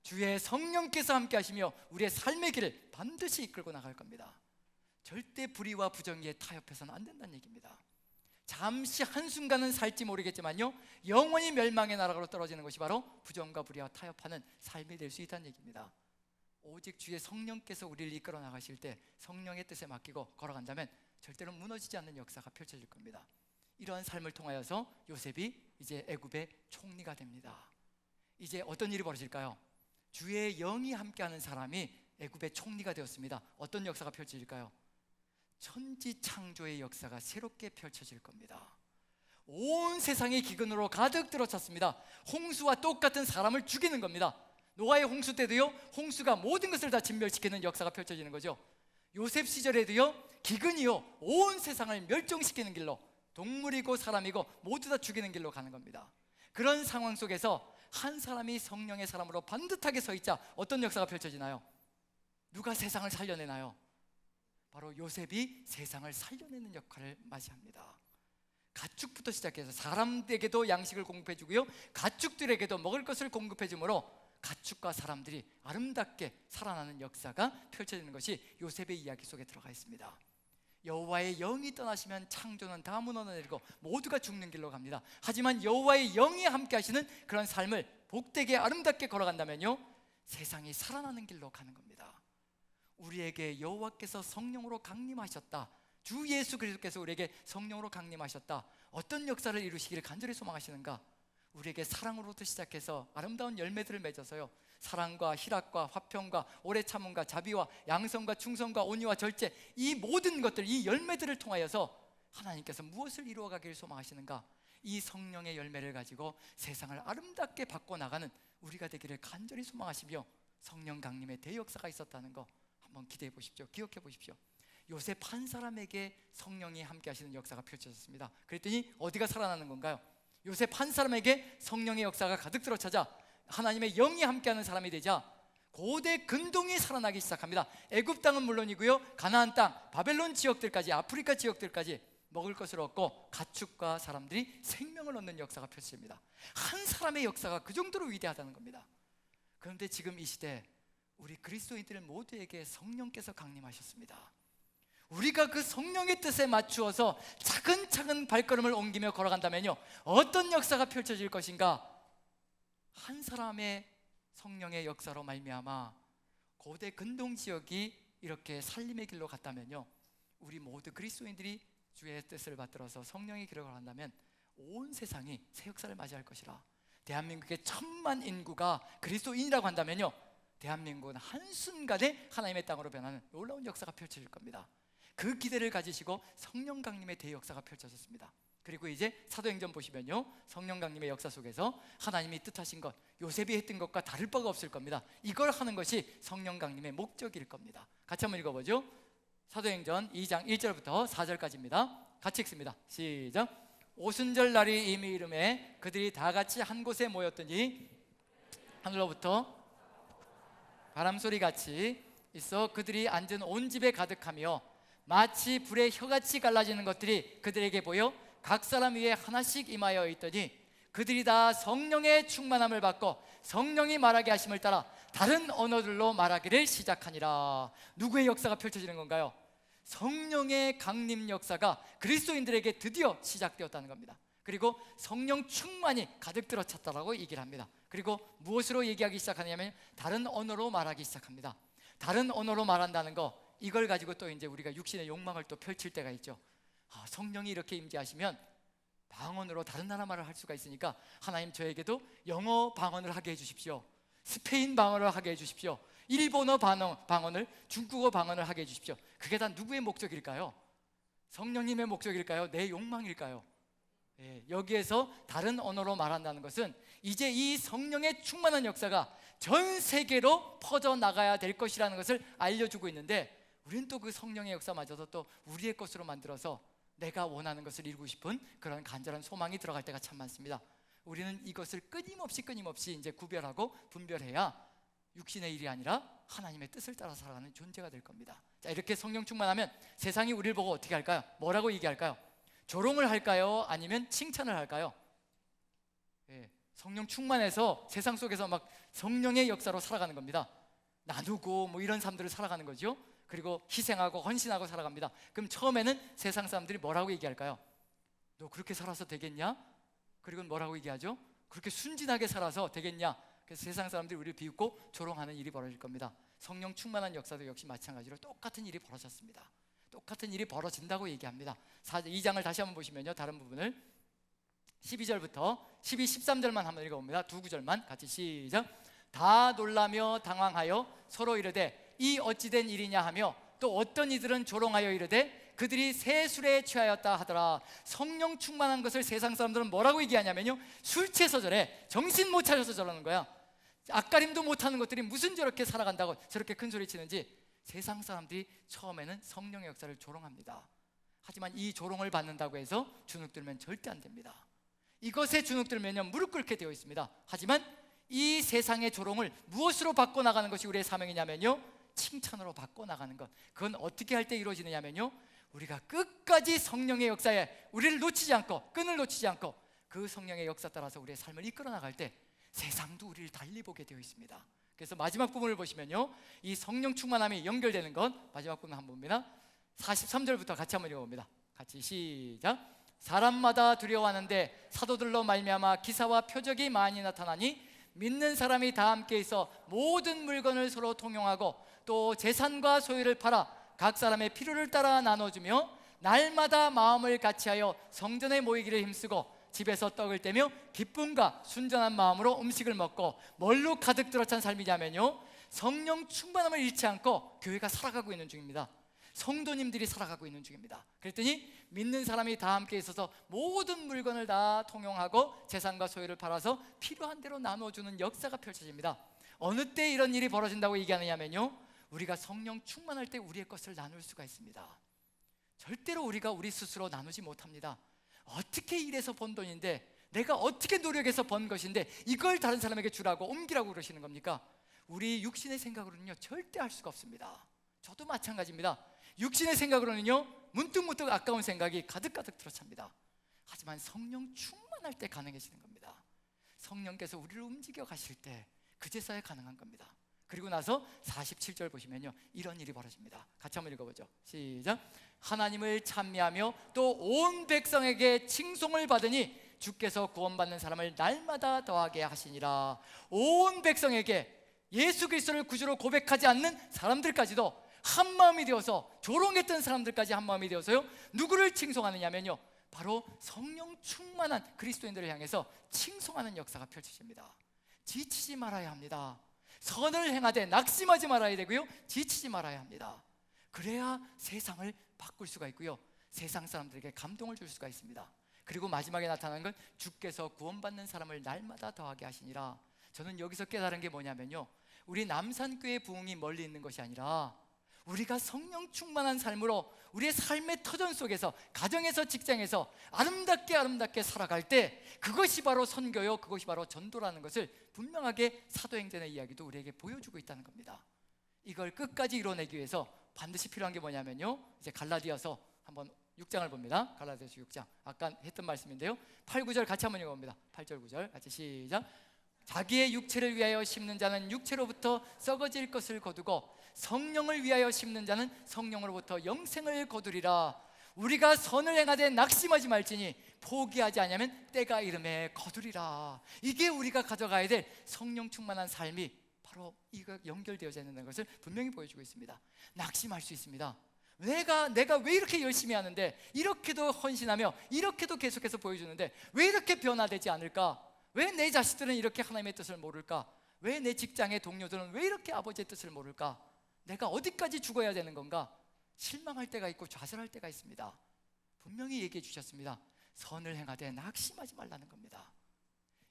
주의 성령께서 함께 하시며 우리의 삶의 길을 반드시 이끌고 나갈 겁니다. 절대 불의와 부정의에 타협해서는 안 된다는 얘기입니다. 잠시 한순간은 살지 모르겠지만요, 영원히 멸망의 나라로 떨어지는 것이 바로 부정과 불의와 타협하는 삶이 될 수 있다는 얘기입니다. 오직 주의 성령께서 우리를 이끌어 나가실 때 성령의 뜻에 맡기고 걸어간다면 절대로 무너지지 않는 역사가 펼쳐질 겁니다. 이러한 삶을 통하여서 요셉이 이제 애굽의 총리가 됩니다. 이제 어떤 일이 벌어질까요? 주의 영이 함께하는 사람이 애굽의 총리가 되었습니다. 어떤 역사가 펼쳐질까요? 천지창조의 역사가 새롭게 펼쳐질 겁니다. 온 세상이 기근으로 가득 들어찼습니다. 홍수와 똑같은 사람을 죽이는 겁니다. 노아의 홍수 때도요, 홍수가 모든 것을 다 진멸시키는 역사가 펼쳐지는 거죠. 요셉 시절에도요, 기근이요, 온 세상을 멸종시키는 길로, 동물이고 사람이고 모두 다 죽이는 길로 가는 겁니다. 그런 상황 속에서 한 사람이 성령의 사람으로 반듯하게 서 있자 어떤 역사가 펼쳐지나요? 누가 세상을 살려내나요? 바로 요셉이 세상을 살려내는 역할을 맞이합니다. 가축부터 시작해서 사람들에게도 양식을 공급해 주고요, 가축들에게도 먹을 것을 공급해 주므로 가축과 사람들이 아름답게 살아나는 역사가 펼쳐지는 것이 요셉의 이야기 속에 들어가 있습니다. 여호와의 영이 떠나시면 창조는 다 무너내리고 모두가 죽는 길로 갑니다. 하지만 여호와의 영이 함께 하시는 그런 삶을 복되게 아름답게 걸어간다면요, 세상이 살아나는 길로 가는 겁니다. 우리에게 여호와께서 성령으로 강림하셨다, 주 예수 그리스도께서 우리에게 성령으로 강림하셨다, 어떤 역사를 이루시기를 간절히 소망하시는가? 우리에게 사랑으로부터 시작해서 아름다운 열매들을 맺어서요, 사랑과 희락과 화평과 오래 참음과 자비와 양성과 충성과 온유와 절제, 이 모든 것들, 이 열매들을 통하여서 하나님께서 무엇을 이루어가기를 소망하시는가? 이 성령의 열매를 가지고 세상을 아름답게 바꿔나가는 우리가 되기를 간절히 소망하시며, 성령 강림의 대역사가 있었다는 거 한번 기대해 보십시오. 기억해 보십시오. 요셉 한 사람에게 성령이 함께 하시는 역사가 펼쳐졌습니다. 그랬더니 어디가 살아나는 건가요? 요셉 한 사람에게 성령의 역사가 가득 들어차자, 하나님의 영이 함께하는 사람이 되자 고대 근동이 살아나기 시작합니다. 애굽 땅은 물론이고요, 가나안 땅, 바벨론 지역들까지, 아프리카 지역들까지 먹을 것을 얻고 가축과 사람들이 생명을 얻는 역사가 펼쳐집니다. 한 사람의 역사가 그 정도로 위대하다는 겁니다. 그런데 지금 이 시대 우리 그리스도인들 모두에게 성령께서 강림하셨습니다. 우리가 그 성령의 뜻에 맞추어서 차근차근 발걸음을 옮기며 걸어간다면요, 어떤 역사가 펼쳐질 것인가? 한 사람의 성령의 역사로 말미암아 고대 근동 지역이 이렇게 살림의 길로 갔다면요, 우리 모두 그리스도인들이 주의 뜻을 받들어서 성령의 길을 걸어간다면 온 세상이 새 역사를 맞이할 것이라. 대한민국의 1,000만 인구가 그리스도인이라고 한다면요, 대한민국은 한순간에 하나님의 땅으로 변하는 놀라운 역사가 펼쳐질 겁니다. 그 기대를 가지시고 성령 강림의 대역사가 펼쳐졌습니다. 그리고 이제 사도행전 보시면요, 성령 강림의 역사 속에서 하나님이 뜻하신 것, 요셉이 했던 것과 다를 바가 없을 겁니다. 이걸 하는 것이 성령 강림의 목적일 겁니다. 같이 한번 읽어보죠. 사도행전 2장 1절부터 4절까지입니다. 같이 읽습니다. 시작. 오순절 날이 이미 이름에 그들이 다 같이 한 곳에 모였더니 하늘로부터 바람소리 같이 있어 그들이 앉은 온 집에 가득하며 마치 불에 혀같이 갈라지는 것들이 그들에게 보여 각 사람 위에 하나씩 임하여 있더니 그들이 다 성령의 충만함을 받고 성령이 말하게 하심을 따라 다른 언어들로 말하기를 시작하니라. 누구의 역사가 펼쳐지는 건가요? 성령의 강림 역사가 그리스도인들에게 드디어 시작되었다는 겁니다. 그리고 성령 충만이 가득 들어찼다라고 얘기를 합니다. 그리고 무엇으로 얘기하기 시작하냐면 다른 언어로 말하기 시작합니다. 다른 언어로 말한다는 거, 이걸 가지고 또 이제 우리가 육신의 욕망을 또 펼칠 때가 있죠. 성령이 이렇게 임재하시면 방언으로 다른 나라 말을 할 수가 있으니까 하나님 저에게도 영어 방언을 하게 해주십시오, 스페인 방언을 하게 해주십시오, 일본어 방언을, 중국어 방언을 하게 해주십시오. 그게 다 누구의 목적일까요? 성령님의 목적일까요? 내 욕망일까요? 여기에서 다른 언어로 말한다는 것은 이제 이 성령의 충만한 역사가 전 세계로 퍼져나가야 될 것이라는 것을 알려주고 있는데, 우리는 또 그 성령의 역사마저도 또 우리의 것으로 만들어서 내가 원하는 것을 이루고 싶은 그런 간절한 소망이 들어갈 때가 참 많습니다. 우리는 이것을 끊임없이 이제 구별하고 분별해야 육신의 일이 아니라 하나님의 뜻을 따라 살아가는 존재가 될 겁니다. 자, 이렇게 성령 충만하면 세상이 우리를 보고 어떻게 할까요? 뭐라고 얘기할까요? 조롱을 할까요? 아니면 칭찬을 할까요? 성령 충만해서 세상 속에서 막 성령의 역사로 살아가는 겁니다. 나누고 뭐 이런 삶들을 살아가는 거죠. 그리고 희생하고 헌신하고 살아갑니다. 그럼 처음에는 세상 사람들이 뭐라고 얘기할까요? 너 그렇게 살아서 되겠냐? 그리고 뭐라고 얘기하죠? 그렇게 순진하게 살아서 되겠냐? 그래서 세상 사람들이 우리를 비웃고 조롱하는 일이 벌어질 겁니다. 성령 충만한 역사도 역시 마찬가지로 똑같은 일이 벌어졌습니다. 똑같은 일이 벌어진다고 얘기합니다. 2장을 다시 한번 보시면요, 다른 부분을 12절부터 12, 13절만 한번 읽어봅니다. 두 구절만 같이 시작. 다 놀라며 당황하여 서로 이르되 이 어찌된 일이냐 하며 또 어떤 이들은 조롱하여 이르되 그들이 새 술에 취하였다 하더라. 성령 충만한 것을 세상 사람들은 뭐라고 얘기하냐면요, 술 취해서 저래, 정신 못 차려서 저러는 거야. 앞가림도 못하는 것들이 무슨 저렇게 살아간다고 저렇게 큰 소리 치는지 세상 사람들이 처음에는 성령의 역사를 조롱합니다. 하지만 이 조롱을 받는다고 해서 주눅들면 절대 안 됩니다. 이것에 주눅들면요 무릎 꿇게 되어 있습니다. 하지만 이 세상의 조롱을 무엇으로 바꿔나가는 것이 우리의 사명이냐면요, 칭찬으로 바꿔나가는 것. 그건 어떻게 할 때 이루어지느냐면요, 우리가 끝까지 성령의 역사에 우리를 놓치지 않고, 끈을 놓치지 않고 그 성령의 역사 따라서 우리의 삶을 이끌어 나갈 때 세상도 우리를 달리 보게 되어 있습니다. 그래서 마지막 부분을 보시면요, 이 성령 충만함이 연결되는 것, 마지막 부분 한번 봅니다. 43절부터 같이 한번 읽어봅니다. 같이 시작. 사람마다 두려워하는데 사도들로 말미암아 기사와 표적이 많이 나타나니 믿는 사람이 다 함께 있어 모든 물건을 서로 통용하고 또 재산과 소유를 팔아 각 사람의 필요를 따라 나눠주며 날마다 마음을 같이하여 성전에 모이기를 힘쓰고 집에서 떡을 떼며 기쁨과 순전한 마음으로 음식을 먹고 뭘로 가득 들어찬 삶이냐면요, 성령 충만함을 잃지 않고 교회가 살아가고 있는 중입니다. 성도님들이 살아가고 있는 중입니다. 그랬더니 믿는 사람이 다 함께 있어서 모든 물건을 다 통용하고 재산과 소유를 팔아서 필요한 대로 나눠주는 역사가 펼쳐집니다. 어느 때 이런 일이 벌어진다고 얘기하느냐면요, 우리가 성령 충만할 때 우리의 것을 나눌 수가 있습니다. 절대로 우리가 우리 스스로 나누지 못합니다. 어떻게 일해서 번 돈인데, 내가 어떻게 노력해서 번 것인데 이걸 다른 사람에게 주라고 옮기라고 그러시는 겁니까? 우리 육신의 생각으로는요 절대 할 수가 없습니다. 저도 마찬가지입니다. 육신의 생각으로는요 문득문득 아까운 생각이 가득가득 들어찹니다. 하지만 성령 충만할 때 가능해지는 겁니다. 성령께서 우리를 움직여 가실 때 그제서야 가능한 겁니다. 그리고 나서 47절 보시면요 이런 일이 벌어집니다. 같이 한번 읽어보죠. 시작. 하나님을 찬미하며 또 온 백성에게 칭송을 받으니 주께서 구원받는 사람을 날마다 더하게 하시니라. 온 백성에게 예수 그리스도를 구주로 고백하지 않는 사람들까지도 한 마음이 되어서, 조롱했던 사람들까지 한 마음이 되어서요 누구를 칭송하느냐면요 바로 성령 충만한 그리스도인들을 향해서 칭송하는 역사가 펼쳐집니다. 지치지 말아야 합니다. 선을 행하되 낙심하지 말아야 되고요 지치지 말아야 합니다. 그래야 세상을 바꿀 수가 있고요 세상 사람들에게 감동을 줄 수가 있습니다. 그리고 마지막에 나타나는 건 주께서 구원받는 사람을 날마다 더하게 하시니라. 저는 여기서 깨달은 게 뭐냐면요, 우리 남산교회 부흥이 멀리 있는 것이 아니라 우리가 성령 충만한 삶으로 우리의 삶의 터전 속에서, 가정에서, 직장에서 아름답게 살아갈 때 그것이 바로 선교요, 그것이 바로 전도라는 것을 분명하게 사도행전의 이야기도 우리에게 보여주고 있다는 겁니다. 이걸 끝까지 이뤄내기 위해서 반드시 필요한 게 뭐냐면요, 이제 갈라디아서 한번 6장을 봅니다. 갈라디아서 6장, 아까 했던 말씀인데요 8, 9절 같이 한번 읽어봅니다. 8절 9절 같이 시작. 자기의 육체를 위하여 심는 자는 육체로부터 썩어질 것을 거두고 성령을 위하여 심는 자는 성령으로부터 영생을 거두리라. 우리가 선을 행하되 낙심하지 말지니 포기하지 않으면 때가 이름에 거두리라. 이게 우리가 가져가야 될 성령 충만한 삶이 바로 이거 연결되어져 있는 것을 분명히 보여주고 있습니다. 낙심할 수 있습니다. 내가 왜 이렇게 열심히 하는데, 이렇게도 헌신하며 이렇게도 계속해서 보여주는데 왜 이렇게 변화되지 않을까? 왜 내 자식들은 이렇게 하나님의 뜻을 모를까? 왜 내 직장의 동료들은 왜 이렇게 아버지의 뜻을 모를까? 내가 어디까지 죽어야 되는 건가? 실망할 때가 있고 좌절할 때가 있습니다. 분명히 얘기해 주셨습니다. 선을 행하되 낙심하지 말라는 겁니다.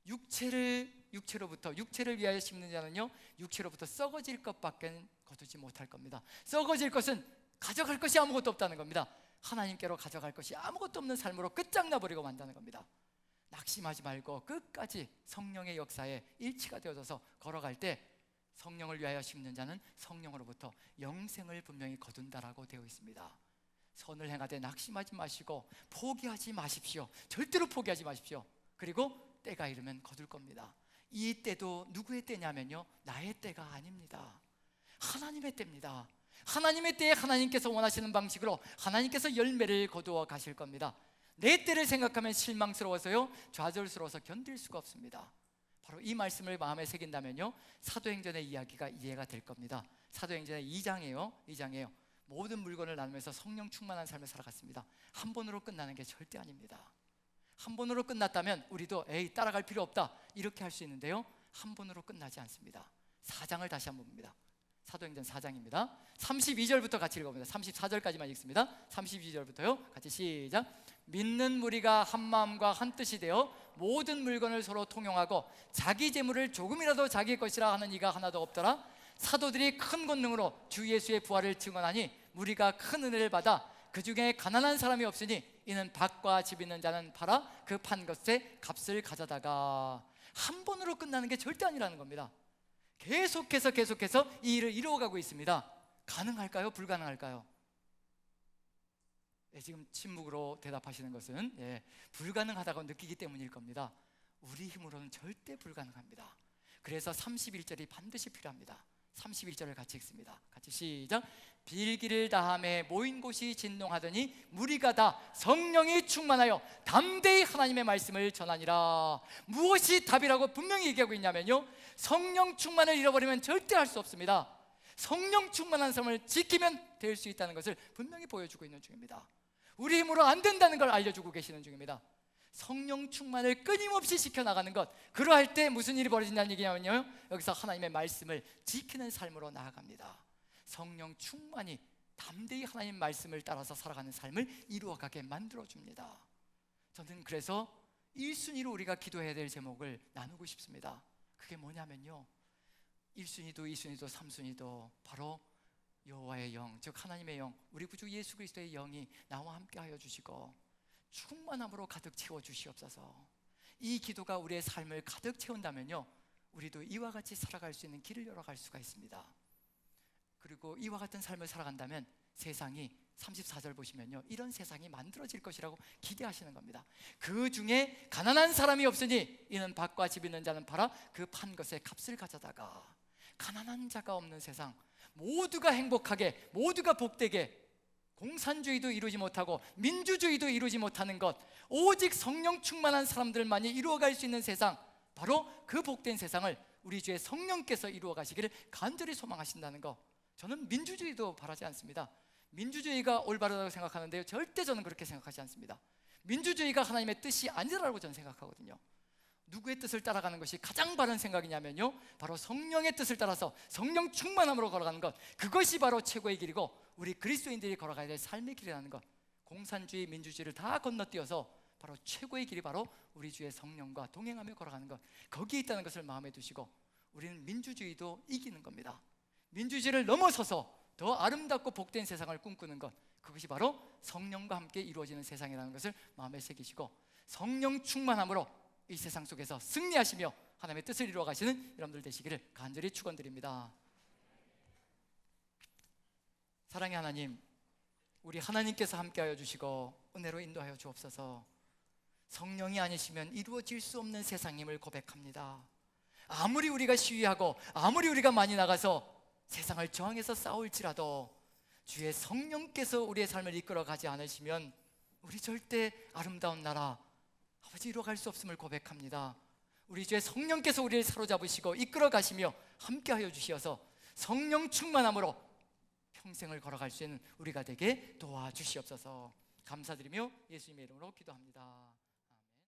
육체를 위하여 심는 자는요 육체로부터 썩어질 것밖에 거두지 못할 겁니다. 썩어질 것은 가져갈 것이 아무것도 없다는 겁니다. 하나님께로 가져갈 것이 아무것도 없는 삶으로 끝장나버리고 만다는 겁니다. 낙심하지 말고 끝까지 성령의 역사에 일치가 되어져서 걸어갈 때 성령을 위하여 심는 자는 성령으로부터 영생을 분명히 거둔다라고 되어 있습니다. 선을 행하되 낙심하지 마시고 포기하지 마십시오. 절대로 포기하지 마십시오. 그리고 때가 이르면 거둘 겁니다. 이 때도 누구의 때냐면요 나의 때가 아닙니다. 하나님의 때입니다. 하나님의 때에 하나님께서 원하시는 방식으로 하나님께서 열매를 거두어 가실 겁니다. 내 때를 생각하면 실망스러워서요 좌절스러워서 견딜 수가 없습니다. 바로 이 말씀을 마음에 새긴다면요 사도행전의 이야기가 이해가 될 겁니다. 사도행전의 2장이에요. 모든 물건을 나누면서 성령 충만한 삶을 살아갔습니다. 한 번으로 끝나는 게 절대 아닙니다. 한 번으로 끝났다면 우리도 따라갈 필요 없다 이렇게 할 수 있는데요 한 번으로 끝나지 않습니다. 4장을 다시 한번 봅니다. 사도행전 4장입니다 32절부터 같이 읽어봅니다. 34절까지만 읽습니다. 32절부터요 같이 시작. 믿는 무리가 한 마음과 한 뜻이 되어 모든 물건을 서로 통용하고 자기 재물을 조금이라도 자기 것이라 하는 이가 하나도 없더라. 사도들이 큰 권능으로 주 예수의 부활을 증언하니 무리가 큰 은혜를 받아 그 중에 가난한 사람이 없으니 이는 밭과 집 있는 자는 팔아 그 판 것의 값을 가져다가. 한 번으로 끝나는 게 절대 아니라는 겁니다. 계속해서 이 일을 이루어가고 있습니다. 가능할까요? 불가능할까요? 지금 침묵으로 대답하시는 것은 불가능하다고 느끼기 때문일 겁니다. 우리 힘으로는 절대 불가능합니다. 그래서 31절이 반드시 필요합니다. 31절을 같이 읽습니다. 같이 시작. 빌기를 다함에 모인 곳이 진동하더니 무리가 다 성령이 충만하여 담대히 하나님의 말씀을 전하니라. 무엇이 답이라고 분명히 얘기하고 있냐면요, 성령 충만을 잃어버리면 절대 할 수 없습니다. 성령 충만한 삶을 지키면 될 수 있다는 것을 분명히 보여주고 있는 중입니다. 우리 힘으로 안 된다는 걸 알려주고 계시는 중입니다. 성령 충만을 끊임없이 지켜나가는 것, 그러할 때 무슨 일이 벌어진다는 얘기냐면요, 여기서 하나님의 말씀을 지키는 삶으로 나아갑니다. 성령 충만이 담대히 하나님 말씀을 따라서 살아가는 삶을 이루어가게 만들어줍니다. 저는 그래서 1순위로 우리가 기도해야 될 제목을 나누고 싶습니다. 그게 뭐냐면요, 1순위도 2순위도 3순위도 바로 여호와의 영, 즉 하나님의 영, 우리 구주 예수 그리스도의 영이 나와 함께 하여 주시고 충만함으로 가득 채워 주시옵소서. 이 기도가 우리의 삶을 가득 채운다면요, 우리도 이와 같이 살아갈 수 있는 길을 열어갈 수가 있습니다. 그리고 이와 같은 삶을 살아간다면 세상이, 34절 보시면요, 이런 세상이 만들어질 것이라고 기대하시는 겁니다. 그 중에 가난한 사람이 없으니 이는 밭과 집 있는 자는 팔아 그 판 것의 값을 가져다가, 가난한 자가 없는 세상, 모두가 행복하게, 모두가 복되게, 공산주의도 이루지 못하고 민주주의도 이루지 못하는 것, 오직 성령 충만한 사람들만이 이루어갈 수 있는 세상, 바로 그 복된 세상을 우리 주의 성령께서 이루어 가시기를 간절히 소망하신다는 것, 저는 민주주의도 바라지 않습니다. 민주주의가 올바르다고 생각하는데요, 절대 저는 그렇게 생각하지 않습니다. 민주주의가 하나님의 뜻이 아니라고 저는 생각하거든요. 누구의 뜻을 따라가는 것이 가장 바른 생각이냐면요, 바로 성령의 뜻을 따라서 성령 충만함으로 걸어가는 것, 그것이 바로 최고의 길이고 우리 그리스도인들이 걸어가야 될 삶의 길이라는 것, 공산주의, 민주주의를 다 건너뛰어서 바로 최고의 길이 바로 우리 주의 성령과 동행하며 걸어가는 것, 거기에 있다는 것을 마음에 두시고 우리는 민주주의도 이기는 겁니다. 민주주의를 넘어서서 더 아름답고 복된 세상을 꿈꾸는 것, 그것이 바로 성령과 함께 이루어지는 세상이라는 것을 마음에 새기시고 성령 충만함으로 이 세상 속에서 승리하시며 하나님의 뜻을 이루어 가시는 여러분들 되시기를 간절히 축원드립니다. 사랑의 하나님, 우리 하나님께서 함께하여 주시고 은혜로 인도하여 주옵소서. 성령이 아니시면 이루어질 수 없는 세상임을 고백합니다. 아무리 우리가 시위하고 아무리 우리가 많이 나가서 세상을 저항해서 싸울지라도 주의 성령께서 우리의 삶을 이끌어 가지 않으시면 우리 절대 아름다운 나라 아버지 이루어갈 수 없음을 고백합니다. 우리 주의 성령께서 우리를 사로잡으시고 이끌어 가시며 함께하여 주시어서 성령 충만함으로 평생을 걸어갈 수 있는 우리가 되게 도와주시옵소서. 감사드리며 예수님의 이름으로 기도합니다.